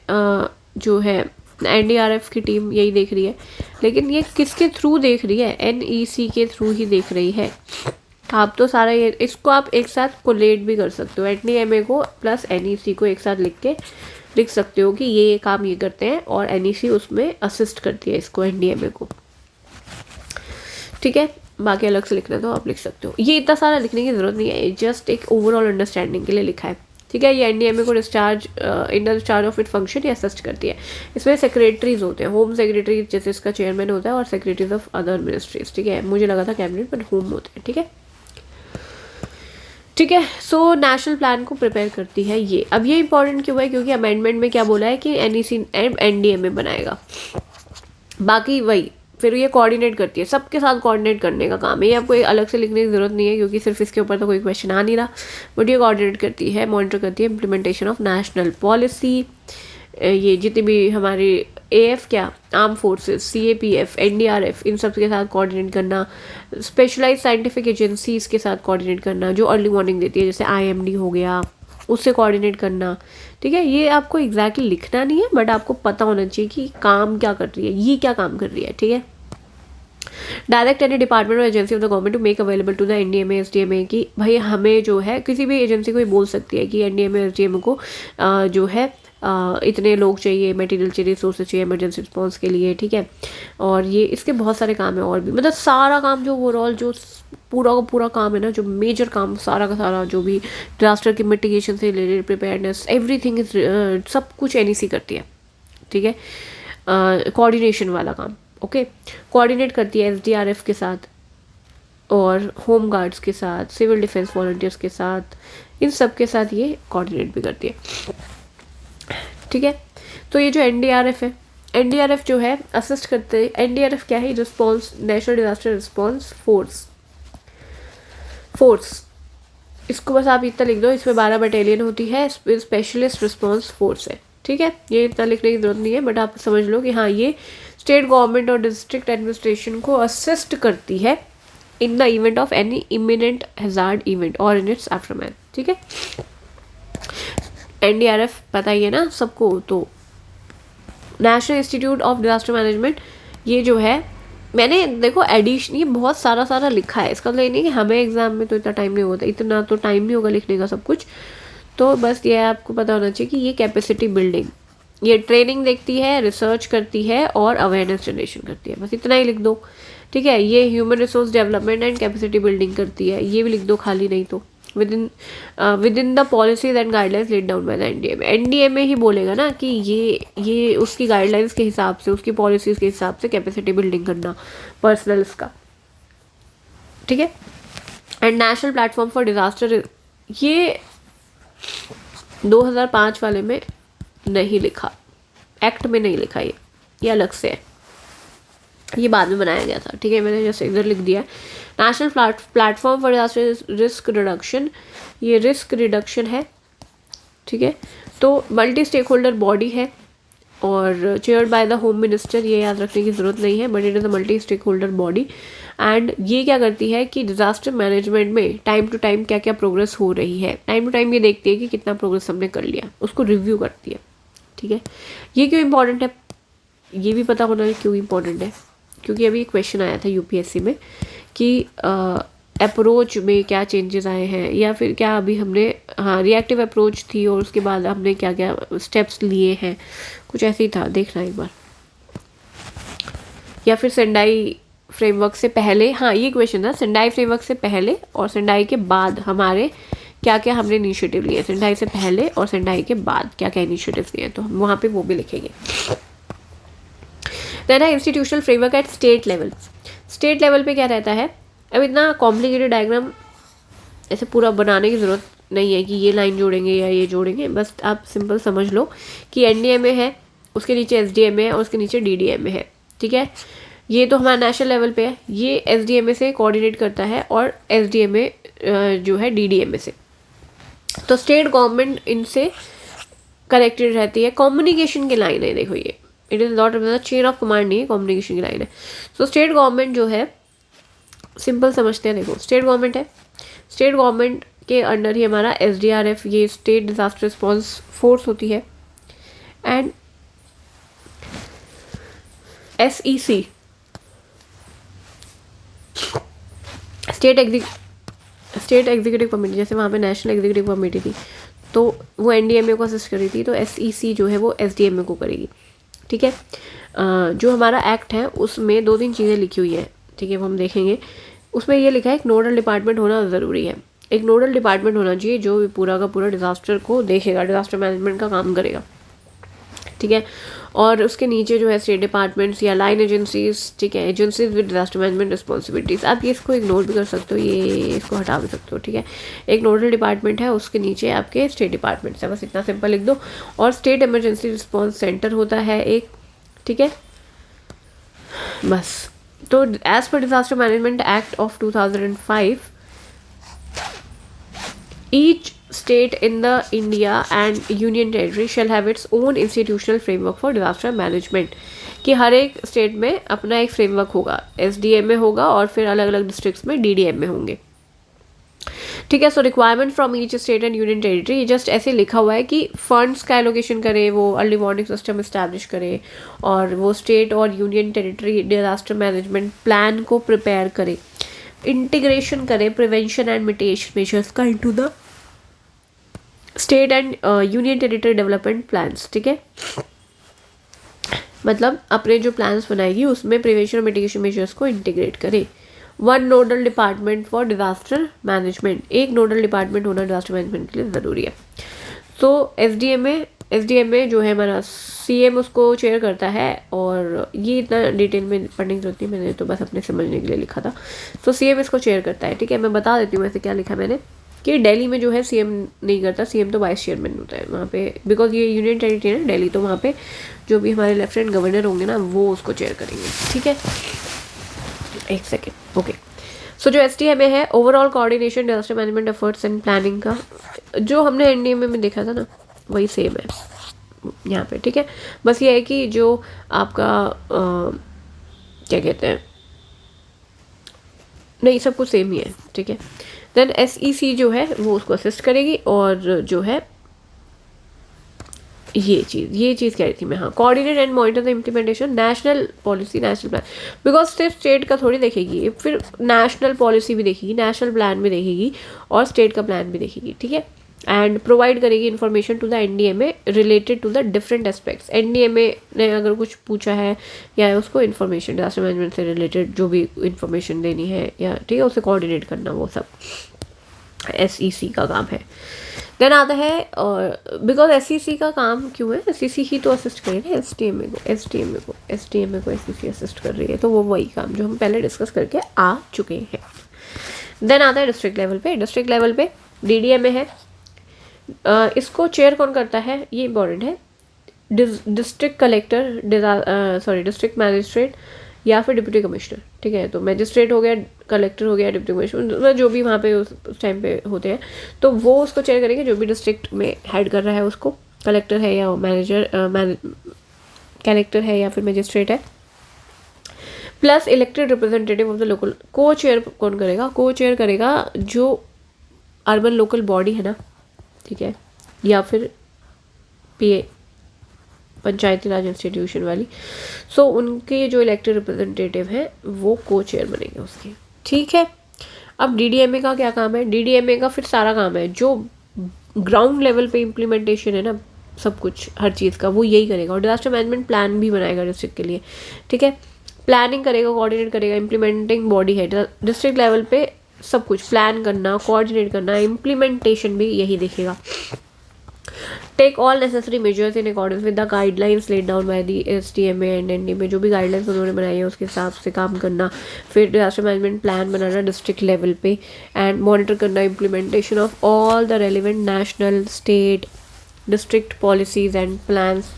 जो है NDRF की टीम यही देख रही है, लेकिन ये किसके थ्रू देख रही है, NEC के थ्रू ही देख रही है। आप तो सारा ये, इसको आप एक साथ कोलेट भी कर सकते हो, NDMA को प्लस NEC को एक साथ लिख सकते हो कि ये काम ये करते हैं, और NEC उसमें असिस्ट करती है इसको, NDMA को, ठीक है। बाकी अलग से लिखना तो आप लिख सकते हो, ये इतना सारा लिखने की ज़रूरत नहीं है, जस्ट एक ओवरऑल अंडरस्टैंडिंग के लिए लिखा है, ठीक है। ये NDMA को इन डिस्चार्ज ऑफ इट फंक्शन ये असिस्ट करती है। इसमें सेक्रेटरीज होते हैं, होम सेक्रेटरी जैसे इसका चेयरमैन होता है, और सेक्रेटरीज ऑफ अदर मिनिस्ट्रीज, ठीक है। मुझे लगा था कैबिनेट, बट होम होते हैं, ठीक है, ठीक है। सो नेशनल प्लान को प्रिपेयर करती है ये। अब ये इंपॉर्टेंट क्यों है, क्योंकि अमेंडमेंट में क्या बोला है कि NEC NDMA बनाएगा, बाकी वही फिर ये कोऑर्डिनेट करती है, सबके साथ कोऑर्डिनेट करने का काम है। ये आपको अलग से लिखने की ज़रूरत नहीं है क्योंकि सिर्फ इसके ऊपर तो कोई क्वेश्चन आ नहीं रहा, बट ये कोऑर्डिनेट करती है, मॉनिटर करती है इम्प्लीमेंटेशन ऑफ नेशनल पॉलिसी। ये जितने भी हमारे AF क्या आर्म फोर्सेस, CAPF, NDRF, इन सब के साथ कोऑर्डिनेट करना, स्पेशलाइज साइंटिफिक एजेंसीज़ के साथ कोऑर्डिनेट करना जो अर्ली वार्निंग देती है, जैसे IMD हो गया, उससे कोऑर्डिनेट करना। ठीक है, ये आपको एग्जैक्टली लिखना नहीं है, बट आपको पता होना चाहिए कि काम क्या कर रही है, ये क्या काम कर रही है। ठीक है, डायरेक्ट एनी डिपार्टमेंट और agency of the government to make available to the NDMA SDMA की भाई हमें जो है किसी भी एजेंसी को ये बोल सकती है कि NDMA SDMA को जो है इतने लोग चाहिए, मटेरियल चाहिए, रिसोर्सेज चाहिए इमरजेंसी रिस्पॉन्स के लिए। ठीक है, और ये इसके बहुत सारे काम है और भी, मतलब सारा काम जो ओवरऑल जो पूरा का पूरा काम है ना, जो मेजर काम सारा का सारा जो भी डिजास्टर की मिटिगेशन से रिलेटेड, प्रिपेयरनेस, एवरीथिंग इज सब कुछ NEC करती है। ठीक है, कोऑर्डिनेशन वाला काम। ओके, कोऑर्डिनेट करती है SDRF के साथ और होम गार्ड्स के साथ, सिविल डिफेंस वॉलंटियर्स के साथ, इन सब के साथ ये कोऑर्डिनेट भी करती है। ठीक है, तो ये जो NDRF है, NDRF जो है असिस्ट करते हैं। NDRF क्या है? Response, national disaster response force. इसको बस आप इतना लिख दो, इसमें 12 बटालियन होती है, स्पेशलिस्ट रिस्पॉन्स फोर्स है। ठीक है, ये इतना लिखने की जरूरत नहीं है, बट आप समझ लो कि हाँ ये स्टेट गवर्नमेंट और डिस्ट्रिक्ट एडमिनिस्ट्रेशन को असिस्ट करती है in the event of any imminent hazard event और इन इट्स आफ्टरमैथ। ठीक है, NDRF पता ही है ना सबको। तो national institute of disaster management, ये जो है मैंने देखो एडिशन, ये बहुत सारा लिखा है, इसका मतलब ये नहीं कि हमें एग्जाम में तो इतना टाइम नहीं होता, इतना तो टाइम नहीं होगा लिखने का सब कुछ। तो बस ये आपको पता होना चाहिए कि ये कैपेसिटी बिल्डिंग, ये ट्रेनिंग देखती है, रिसर्च करती है और अवेयरनेस जनरेशन करती है, बस इतना ही लिख दो। ठीक है, ये human resource development and capacity building करती है, ये भी लिख दो खाली, नहीं तो with in the policies and guidelines laid down by the NDMA ही बोलेगा ना कि ये उसकी गाइडलाइंस के हिसाब से, उसकी पॉलिसीज के हिसाब से कैपेसिटी बिल्डिंग करना पर्सनल्स का। ठीक है, and national platform for disaster, ये 2005 वाले में नहीं लिखा, एक्ट में नहीं लिखा, ये अलग से है, ये बाद में बनाया गया था। ठीक है, मैंने जैसे इधर लिख दिया national platform for disaster risk reduction, ये रिस्क रिडक्शन है। ठीक है, तो मल्टी स्टेक होल्डर बॉडी है और chaired by the home minister, ये याद रखने की ज़रूरत नहीं है, but it is a multi stakeholder body. And ये क्या करती है कि डिजास्टर मैनेजमेंट में टाइम टू टाइम क्या क्या प्रोग्रेस हो रही है, टाइम टू टाइम ये देखती है कि कितना प्रोग्रेस हमने कर लिया, उसको रिव्यू करती है। ठीक है, ये क्यों इंपॉर्टेंट है, ये भी पता होना है क्यों इंपॉर्टेंट है, क्योंकि अभी क्वेश्चन आया था UPSC में कि अप्रोच में क्या चेंजेस आए हैं, या फिर क्या अभी हमने, हाँ रिएक्टिव अप्रोच थी और उसके बाद हमने क्या क्या स्टेप्स लिए हैं, कुछ ऐसे ही था, देखना एक बार। या फिर सेंडाई फ्रेमवर्क से पहले, हाँ ये क्वेश्चन था, सेंडाई फ्रेमवर्क से पहले और सेंडाई के बाद हमारे क्या क्या हमने इनिशिएटिव लिए, सेंडाई से पहले और सेंडाई के बाद क्या क्या इनिशिएटिव लिए, तो हम वहाँ पे वो भी लिखेंगे। देन है institutional framework at state level. State level पे क्या रहता है, अब इतना कॉम्प्लिकेटेड डायग्राम ऐसे पूरा बनाने की ज़रूरत नहीं है कि ये लाइन जोड़ेंगे या ये जोड़ेंगे, बस आप सिंपल समझ लो कि NDMA है, उसके नीचे SDMA है और उसके नीचे DDMA है। ठीक है, ये तो हमारा नेशनल लेवल पे है, ये SDMA से कोऑर्डिनेट करता है और SDMA जो है DDMA से। तो स्टेट गवर्नमेंट इनसे कनेक्टेड रहती है, कम्युनिकेशन की लाइन है, देखो ये it is not chain of command नहीं है, कम्युनिकेशन की लाइन है। तो स्टेट गवर्नमेंट जो है, सिंपल समझते हैं, देखो स्टेट गवर्नमेंट है, स्टेट गवर्नमेंट के अंडर ही हमारा SDRF, ये स्टेट डिजास्टर रिस्पॉन्स फोर्स होती है, and SEC state executive committee, जैसे वहाँ पे नेशनल एग्जीक्यूटिव कमेटी थी तो वो NDMA को असिस्ट कर रही थी, तो SEC जो है वो SDMA को करेगी। ठीक है, जो हमारा एक्ट है उसमें 2-3 चीज़ें लिखी हुई है। ठीक है, वो हम देखेंगे। उसमें ये लिखा है एक नोडल डिपार्टमेंट होना ज़रूरी है, एक नोडल डिपार्टमेंट होना चाहिए जो पूरा का पूरा डिज़ास्टर को देखेगा, डिज़ास्टर मैनेजमेंट का काम करेगा। ठीक है, और उसके नीचे जो है स्टेट डिपार्टमेंट्स या लाइन एजेंसीज। ठीक है, agencies with disaster management responsibilities, आप ये इसको इग्नोर भी कर सकते हो, ये इसको हटा भी सकते हो। ठीक है, एक नोडल डिपार्टमेंट है, उसके नीचे आपके स्टेट डिपार्टमेंट्स है, बस इतना सिंपल लिख दो। और स्टेट इमरजेंसी रिस्पॉन्स सेंटर होता है एक। ठीक है, बस। तो as per disaster management act of 2005, each state in the India and Union Territory shall have its own institutional framework for disaster management, कि हर एक स्टेट में अपना एक फ्रेमवर्क होगा, SDM में होगा और फिर अलग अलग डिस्ट्रिक्ट्स में DDM में होंगे, ठीक है। So requirement from each state and union territory, ये जस्ट ऐसे लिखा हुआ है कि फंड्स का एलोकेशन करे, वो अर्ली वार्निंग सिस्टम इस्टेब्लिश करे और वो स्टेट और union territory disaster management plan को प्रिपेयर करे, इंटीग्रेशन करे प्रिवेंशन एंड मिटिगेशन मेजर्स का into the state and union territory development plans, ठीक है। मतलब अपने जो प्लान्स बनाएगी उसमें प्रिवेंशन और मिटिगेशन मेजर्स को इंटीग्रेट करे। One nodal department for disaster management, एक नोडल डिपार्टमेंट होना डिजास्टर मैनेजमेंट के लिए ज़रूरी है। तो एसडीएम में जो है हमारा CM उसको चेयर करता है, और ये इतना डिटेल में पढ़ने की जरूरत नहीं, मैंने तो बस अपने समझने के लिए लिखा था। तो CM इसको चेयर करता है, ठीक है। मैं बता देती हूँ ऐसे क्या लिखा मैंने, कि दिल्ली में जो है CM नहीं करता, CM तो वाइस चेयरमैन होता है वहाँ पे, बिकॉज ये यूनियन टेरिटरी है ना दिल्ली, तो वहाँ पे जो भी हमारे लेफ्टिनेंट गवर्नर होंगे ना वो उसको चेयर करेंगे, ठीक है। एक सेकेंड, ओके। सो जो SDM है overall coordination disaster management efforts and planning का, जो हमने NDMA में देखा था ना वही सेम है यहाँ पे, ठीक है। बस ये है कि जो आपका क्या कहते हैं, नहीं सब कुछ सेम ही है, ठीक है। देन SEC जो है वो उसको असिस्ट करेगी, और जो है ये चीज़ कह रही थी मैं, हाँ, coordinate and monitor the implementation national policy national plan, because सिर्फ स्टेट का थोड़ी देखेगी, फिर नेशनल पॉलिसी भी देखेगी, नेशनल प्लान भी देखेगी और स्टेट का प्लान भी देखेगी, ठीक है। एंड प्रोवाइड करेगी information to the NDMA related to the different aspects. NDMA ने अगर कुछ पूछा है या उसको इन्फॉर्मेशन डिजास्टर मैनेजमेंट से रिलेटेड जो भी इन्फॉर्मेशन देनी है या ठीक है उसे कोऑर्डिनेट करना, वो सब SEC का काम है। देन आता है, और बिकॉज SEC का काम क्यों है, SEC ही तो असिस्ट करेगी SDMA को SEC असिस्ट कर रही है, तो वो वही काम जो हम पहले डिस्कस करके आ चुके हैं। देन आता है डिस्ट्रिक्ट लेवल पे DDMA है। इसको चेयर कौन करता है, ये इंपॉर्टेंट है, डिस्ट्रिक्ट कलेक्टर, डिस्ट्रिक्ट मैजिस्ट्रेट या फिर डिप्टी कमिश्नर, ठीक है। तो मैजिस्ट्रेट हो गया, कलेक्टर हो गया, डिप्टी कमिश्नर, जो भी वहाँ पे उस टाइम पे होते हैं, तो वो उसको चेयर करेंगे, जो भी डिस्ट्रिक्ट में हेड कर रहा है उसको, कलेक्टर है या कलेक्टर है या फिर मैजिस्ट्रेट है, plus elected representative of the local. को चेयर कौन करेगा, को चेयर करेगा जो अर्बन लोकल बॉडी है ना, ठीक है, या फिर PA पंचायती राज इंस्टीट्यूशन वाली, सो उनके जो इलेक्टेड रिप्रेजेंटेटिव हैं वो को चेयर बनेंगे उसके, ठीक है। अब DDMA का क्या काम है, DDMA का फिर सारा काम है जो ग्राउंड लेवल पे इम्प्लीमेंटेशन है ना, सब कुछ हर चीज़ का वो यही करेगा, और डिजास्टर मैनेजमेंट प्लान भी बनाएगा डिस्ट्रिक्ट के लिए, ठीक है। प्लानिंग करेगा, कोऑर्डिनेट करेगा, इम्प्लीमेंटिंग बॉडी है डिस्ट्रिक्ट लेवल पे, सब कुछ प्लान करना, कोऑर्डिनेट करना, इम्प्लीमेंटेशन भी यही देखेगा। Take all necessary measures in accordance with the guidelines laid down by the SDMA and NDMA, जो भी गाइडलाइंस उन्होंने बनाई है उसके हिसाब से काम करना। फिर डिजास्टर मैनेजमेंट प्लान बनाना डिस्ट्रिक्ट लेवल पे, एंड मॉनिटर करना implementation of all the relevant national, state, district policies and plans.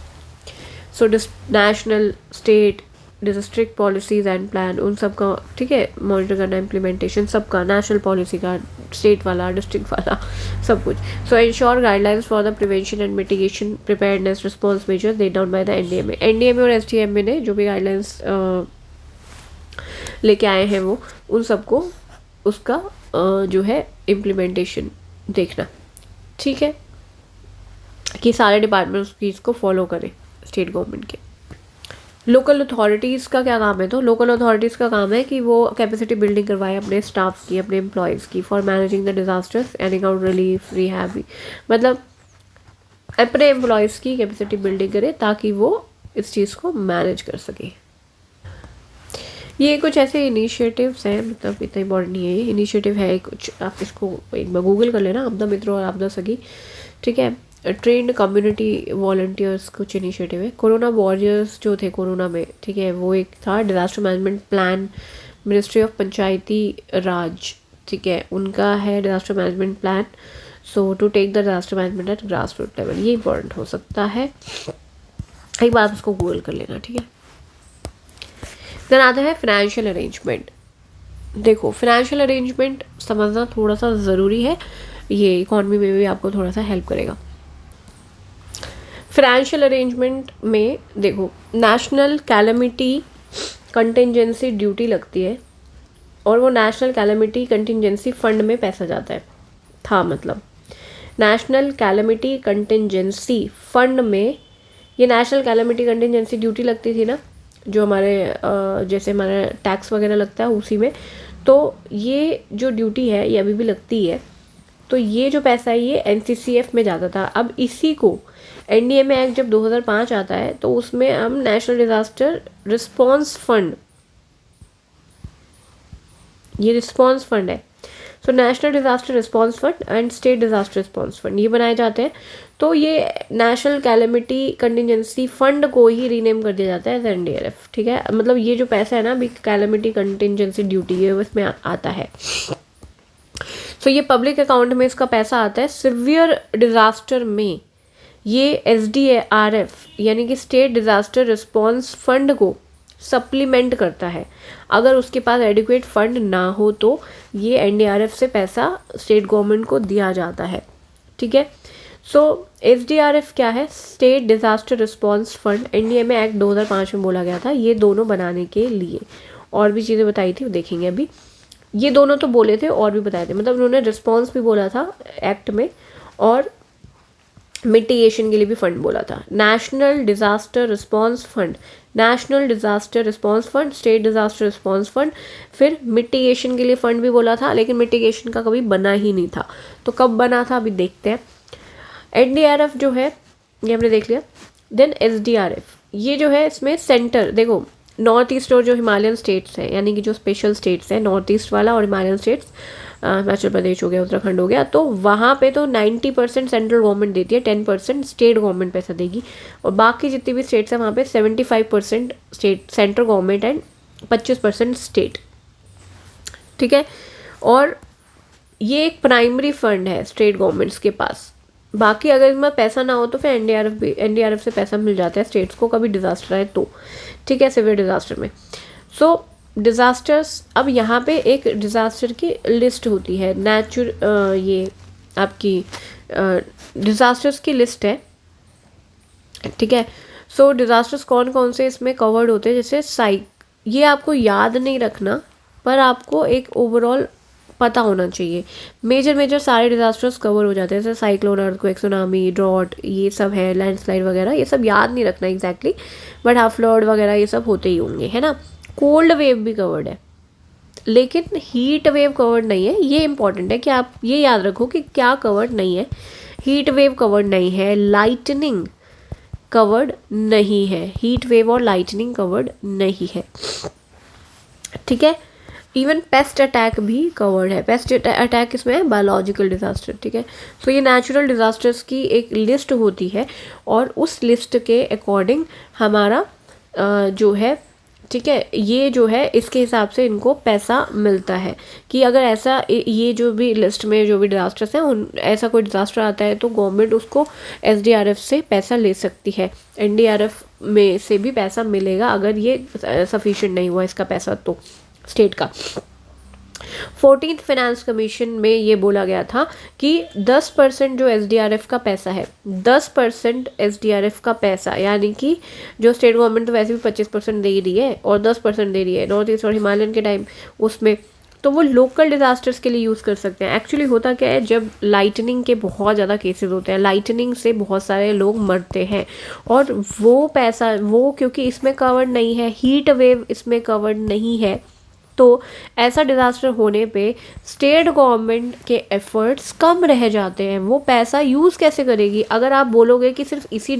So national, state, district policies and plan, उन सब का, ठीक है, मॉनिटर करना, इम्प्लीमेंटेशन सबका, नेशनल पॉलिसी का, स्टेट वाला, डिस्ट्रिक्ट वाला, सब कुछ। सो ensure guidelines for the prevention and mitigation preparedness response measures lead down by the NDMA और SDMA ने जो भी गाइडलाइंस लेके आए हैं वो उन सबको उसका जो है इम्प्लीमेंटेशन देखना, ठीक है, कि सारे डिपार्टमेंट उस चीज़ को फॉलो करें स्टेट गवर्नमेंट के। लोकल अथॉरिटीज़ का क्या काम है, तो लोकल अथॉरिटीज़ का काम है कि वो कैपेसिटी बिल्डिंग करवाए अपने स्टाफ की, अपने एम्प्लॉयज़ की, for managing the disasters, ending out relief, rehab, मतलब अपने एम्प्लॉयज़ की कैपेसिटी बिल्डिंग करे ताकि वो इस चीज़ को मैनेज कर सके। ये कुछ ऐसे इनिशिएटिव्स हैं, मतलब इतना इंपॉर्टेंट नहीं है, ये इनिशिएटिव है कुछ, आप इसको एक बार गूगल कर लेना, आपदा मित्र और आपदा सखी, ठीक है। ट्रेंड कम्युनिटी वॉलंटियर्स कुछ इनिशिएटिव है। कोरोना वॉरियर्स जो थे कोरोना में, ठीक है, वो एक था disaster management plan, ministry of Panchayati Raj, ठीक है, उनका है disaster management plan. So to take the disaster management at grass root level, ये इंपॉर्टेंट हो सकता है, एक बार उसको गूगल कर लेना, ठीक है। देन आता है फाइनेंशियल अरेंजमेंट। देखो फाइनेंशियल अरेंजमेंट समझना थोड़ा सा ज़रूरी है, ये इकॉनमी में भी आपको थोड़ा सा हेल्प करेगा। फाइनेंशियल अरेंजमेंट में देखो नेशनल कैलेमिटी कंटिजेंसी ड्यूटी लगती है और वो नेशनल कैलेमिटी कंटिजेंसी फंड में पैसा जाता है, था मतलब नेशनल कैलेमिटी कंटिजेंसी फंड में ये नेशनल कैलेमिटी कंटिजेंसी ड्यूटी लगती थी ना, जो हमारे जैसे हमारा टैक्स वगैरह लगता है उसी में, तो ये जो ड्यूटी है ये अभी भी लगती है। तो ये जो पैसा है ये NCCF में जाता था। अब इसी को NDMA एक्ट जब 2005 आता है तो उसमें हम नेशनल डिजास्टर रिस्पॉन्स फंड, ये रिस्पॉन्स फंड है, so national disaster response fund and state disaster response fund ये बनाए जाते हैं। तो ये नेशनल कैलेमिटी कंटिजेंसी फंड को ही रीनेम कर दिया जाता है एज NDRF, ठीक है। मतलब ये जो पैसा है ना अभी कैलेमिटी कंटिजेंसी ड्यूटी है उसमें आता है। सो ये पब्लिक अकाउंट में इसका पैसा आता है। सिवियर डिजास्टर में ये SDRF यानी कि स्टेट डिजास्टर रिस्पॉन्स फंड को सप्लीमेंट करता है। अगर उसके पास एडिक्वेट फंड ना हो तो ये NDRF से पैसा स्टेट गवर्नमेंट को दिया जाता है, ठीक है। सो SDRF क्या है, state disaster response fund, NDMA act 2005 में बोला गया था ये दोनों बनाने के लिए। और भी चीज़ें बताई थी वो देखेंगे अभी। ये दोनों तो बोले थे और भी बताए थे, मतलब उन्होंने रिस्पॉन्स भी बोला था एक्ट में और मिटिगेशन के लिए भी फंड बोला था। National disaster response fund, national disaster response fund, state disaster response fund, फिर मिटिगेशन के लिए फंड भी बोला था, लेकिन मिटिगेशन का कभी बना ही नहीं था। तो कब बना था अभी देखते हैं। NDRF जो है ये हमने देख लिया। देन SDRF ये जो है इसमें सेंटर, देखो नॉर्थ ईस्ट और जो हिमालयन स्टेट्स हैं यानी कि जो स्पेशल स्टेट्स हैं नॉर्थ ईस्ट वाला और हिमालयन स्टेट्स, हिमाचल प्रदेश हो गया, उत्तराखंड हो गया, तो वहाँ पे तो 90% सेंट्रल गवर्नमेंट देती है, 10% स्टेट गवर्नमेंट पैसा देगी। और बाकी जितनी भी स्टेट्स हैं वहाँ पे 75% state central government and 25% state, ठीक है। और ये एक प्राइमरी फंड है स्टेट गवर्नमेंट्स के पास। बाकी अगर इसमें पैसा ना हो तो फिर NDRF से पैसा मिल जाता है स्टेट्स को कभी डिज़ास्टर आए तो, ठीक है, सिवियर डिज़ास्टर में। सो डिज़ास्टर्स, अब यहाँ पे एक डिज़ास्टर की लिस्ट होती है, ये आपकी डिज़ास्टर्स की लिस्ट है, ठीक है। सो डिज़ास्टर्स कौन कौन से इसमें कवर्ड होते हैं, जैसे ये आपको याद नहीं रखना पर आपको एक ओवरऑल पता होना चाहिए। मेजर सारे डिज़ास्टर्स कवर हो जाते हैं, जैसे साइक्लोन, अर्थक्वेक, सुनामी, ड्रॉट, ये सब है, लैंडस्लाइड वगैरह, ये सब याद नहीं रखना एग्जैक्टली, बट हाँ फ्लड वगैरह ये सब होते ही होंगे, है ना। कोल्ड वेव भी कवर्ड है लेकिन हीट वेव कवर्ड नहीं है, ये इंपॉर्टेंट है कि आप ये याद रखो कि क्या कवर्ड नहीं है। हीट वेव कवर्ड नहीं है, लाइटनिंग कवर्ड नहीं है, हीट वेव और लाइटनिंग कवर्ड नहीं है, ठीक है। इवन पेस्ट अटैक भी कवर्ड है। पेस्ट अटैक इसमें है बायोलॉजिकल डिज़ास्टर, ठीक है। सो ये नेचुरल डिज़ास्टर्स की एक लिस्ट होती है और उस लिस्ट के अकॉर्डिंग हमारा जो है, ठीक है, ये जो है इसके हिसाब से इनको पैसा मिलता है कि अगर ऐसा ये जो भी लिस्ट में जो भी डिज़ास्टर्स हैं ऐसा कोई डिज़ास्टर आता है तो गवर्नमेंट उसको SDRF से पैसा ले सकती है। NDRF में से भी पैसा मिलेगा अगर ये सफिशिएंट नहीं हुआ इसका पैसा तो स्टेट का। 14th फाइनेंस कमीशन में ये बोला गया था कि 10% जो SDRF का पैसा है, 10% SDRF का पैसा, यानी कि जो स्टेट गवर्नमेंट तो वैसे भी 25% दे रही है और 10% दे रही है नॉर्थ ईस्ट और हिमालयन के टाइम उसमें, तो वो लोकल डिज़ास्टर्स के लिए यूज़ कर सकते हैं। एक्चुअली होता क्या है, जब लाइटनिंग के बहुत ज़्यादा केसेस होते हैं, लाइटनिंग से बहुत सारे लोग मरते हैं और वो पैसा वो क्योंकि इसमें कवर्ड नहीं है, हीट वेव इसमें कवर्ड नहीं है, तो ऐसा डिज़ास्टर होने पे स्टेट गवर्नमेंट के एफर्ट्स कम रह जाते हैं। वो पैसा यूज़ कैसे करेगी? अगर आप बोलोगे कि सिर्फ इन्हीं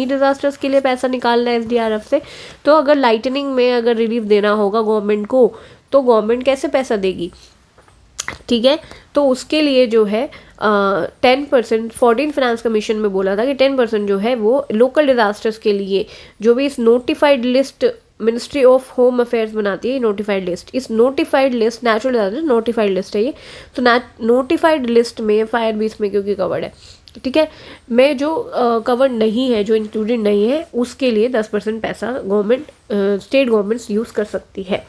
डिज़ास्टर्स के लिए पैसा निकालना है SDRF से, तो अगर लाइटनिंग में अगर रिलीफ देना होगा गवर्नमेंट को तो गवर्नमेंट कैसे पैसा देगी, ठीक है। तो उसके लिए जो है 10% 14 फाइनेंस कमीशन में बोला था कि 10% जो है वो लोकल डिज़ास्टर्स के लिए, जो भी इस notified list ministry of home affairs बनाती है, नोटिफाइड लिस्ट, इस notified list natural disaster notified list है ये, तो नोटिफाइड लिस्ट में फायर भी इसमें क्योंकि कवर्ड है, ठीक है, में जो कवर नहीं है, जो इंक्लूडेड नहीं है, उसके लिए 10% पैसा गवर्नमेंट स्टेट गवर्नमेंट्स यूज़ कर सकती है।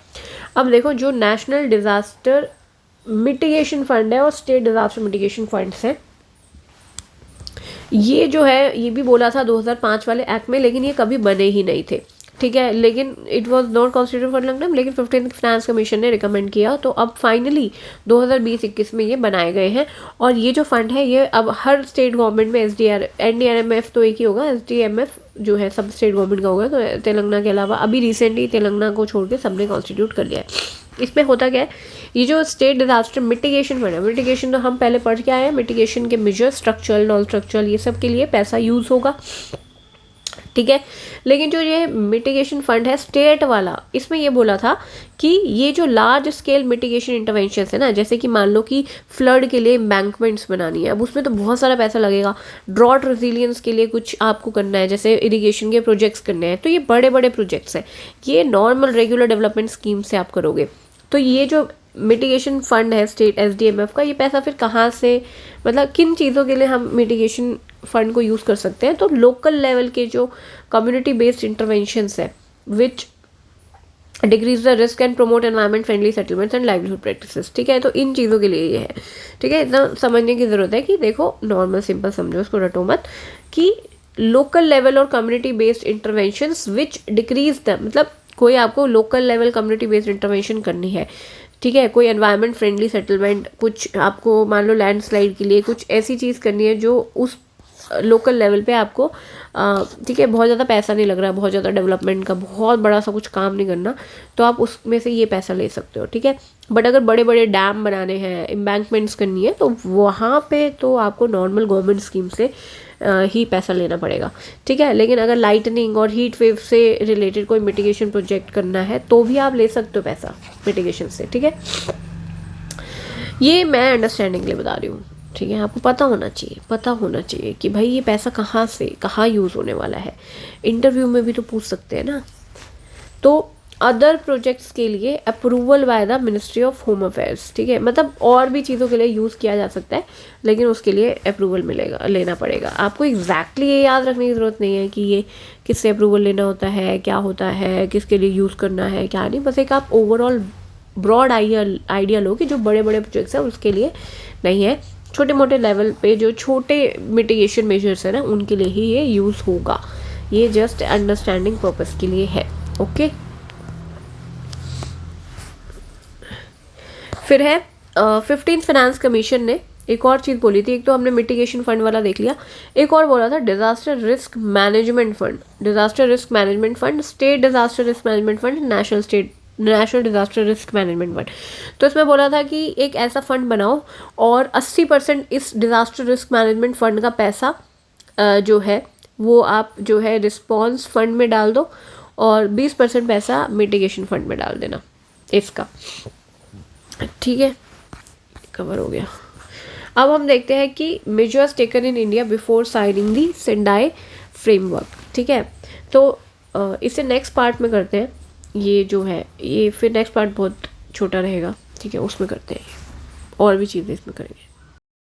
अब देखो, जो नेशनल डिज़ास्टर मिटिगेशन फंड है और स्टेट डिज़ास्टर मिटिगेशन फंड्स हैं, ये जो है ये भी बोला था 2005 वाले एक्ट में, लेकिन ये कभी बने ही नहीं थे। ठीक है, लेकिन it was not constituted for long time, लेकिन 15th फाइनेंस कमीशन ने रिकमेंड किया, तो अब फाइनली 2020-21 में ये बनाए गए हैं। और ये जो फंड है ये अब हर स्टेट गवर्नमेंट में एनडीआरएमएफ तो एक ही होगा, एसडीएमएफ जो है सब स्टेट गवर्नमेंट का होगा। तो तेलंगाना के अलावा अभी रिसेंटली तेलंगाना को छोड़ के सबने कॉन्स्टिट्यूट कर लिया है। इसमें होता क्या है, ये जो स्टेट डिजास्टर मिटिगेशन फंड है, मिटिगेशन तो हम पहले पढ़ के आए हैं, मिटिगेशन के मेजर स्ट्रक्चरल नॉन स्ट्रक्चरल ये सब के लिए पैसा यूज़ होगा। ठीक है, लेकिन जो ये मिटिगेशन फंड है स्टेट वाला, इसमें ये बोला था कि ये जो लार्ज स्केल मिटिगेशन इंटरवेंशन है ना, जैसे कि मान लो कि फ्लड के लिए एम्बैंकमेंट्स बनानी है, अब उसमें तो बहुत सारा पैसा लगेगा। ड्रॉट रेजिलियंस के लिए कुछ आपको करना है, जैसे इरिगेशन के प्रोजेक्ट्स करने हैं, तो ये बड़े बड़े प्रोजेक्ट्स हैं, ये नॉर्मल रेगुलर डेवलपमेंट स्कीम से आप करोगे। तो ये जो मिटिगेशन फंड है स्टेट एसडीएमएफ का, ये पैसा फिर कहाँ से, मतलब किन चीज़ों के लिए हम मिटिगेशन फंड को यूज़ कर सकते हैं? तो लोकल लेवल के जो कम्युनिटी बेस्ड इंटरवेंशंस है which decrease the risk and promote environment friendly settlements and livelihood practices. ठीक है, तो इन चीज़ों के लिए ये है। ठीक है, इतना समझने की ज़रूरत है कि देखो, नॉर्मल सिंपल समझो, उसको रटो मत, कि लोकल लेवल और community based interventions which decrease the, मतलब कोई आपको local level community based intervention करनी है। ठीक है, कोई एनवायरनमेंट फ्रेंडली सेटलमेंट, कुछ आपको मान लो लैंडस्लाइड के लिए कुछ ऐसी चीज़ करनी है जो उस लोकल लेवल पे आपको ठीक है, बहुत ज़्यादा पैसा नहीं लग रहा है, बहुत ज़्यादा डेवलपमेंट का बहुत बड़ा सा कुछ काम नहीं करना, तो आप उसमें से ये पैसा ले सकते हो। ठीक है, बट अगर बड़े बड़े डैम बनाने हैं, एम्बैंकमेंट्स करनी है, तो वहाँ पे तो आपको नॉर्मल गवर्नमेंट स्कीम से ही पैसा लेना पड़ेगा। ठीक है, लेकिन अगर लाइटनिंग और हीट वेव से रिलेटेड कोई मिटिगेशन प्रोजेक्ट करना है तो भी आप ले सकते हो पैसा मिटिगेशन से। ठीक है, ये मैं अंडरस्टैंडिंग के लिए बता रही हूँ। ठीक है, आपको पता होना चाहिए कि भाई ये पैसा कहाँ से कहाँ यूज़ होने वाला है। इंटरव्यू में भी तो पूछ सकते हैं ना। तो अदर प्रोजेक्ट्स के लिए approval by the ministry of home affairs. ठीक है, मतलब और भी चीज़ों के लिए यूज़ किया जा सकता है, लेकिन उसके लिए अप्रूवल लेना पड़ेगा। आपको एग्जैक्टली ये याद रखने की ज़रूरत नहीं है कि ये किससे अप्रूवल लेना होता है, क्या होता है, किसके लिए यूज़ करना है, क्या नहीं। बस एक आप ओवरऑल ब्रॉड आइडिया लो कि जो बड़े बड़े प्रोजेक्ट्स हैं उसके लिए नहीं है, छोटे मोटे लेवल पे जो छोटे मिटिगेशन मेजर्स हैं ना, उनके लिए ही ये यूज़ होगा। ये जस्ट अंडरस्टैंडिंग पर्पस के लिए है। ओके, फिर है 15th फाइनेंस कमीशन ने एक और चीज़ बोली थी। एक तो हमने मिटिगेशन फंड वाला देख लिया, एक और बोला था disaster risk management fund, disaster risk management fund, state disaster risk management fund, national disaster risk management fund. तो इसमें बोला था कि एक ऐसा फंड बनाओ और 80% इस डिजास्टर रिस्क मैनेजमेंट फंड का पैसा जो है वो आप जो है रिस्पॉन्स फंड में डाल दो और 20% पैसा मिटिगेशन फंड में डाल देना इसका। ठीक है, कवर हो गया। अब हम देखते हैं कि measures taken in India before signing the Sendai framework. ठीक है, तो इसे नेक्स्ट पार्ट में करते हैं। ये जो है ये फिर नेक्स्ट पार्ट बहुत छोटा रहेगा। ठीक है, उसमें करते हैं और भी चीज़ें इसमें करेंगे।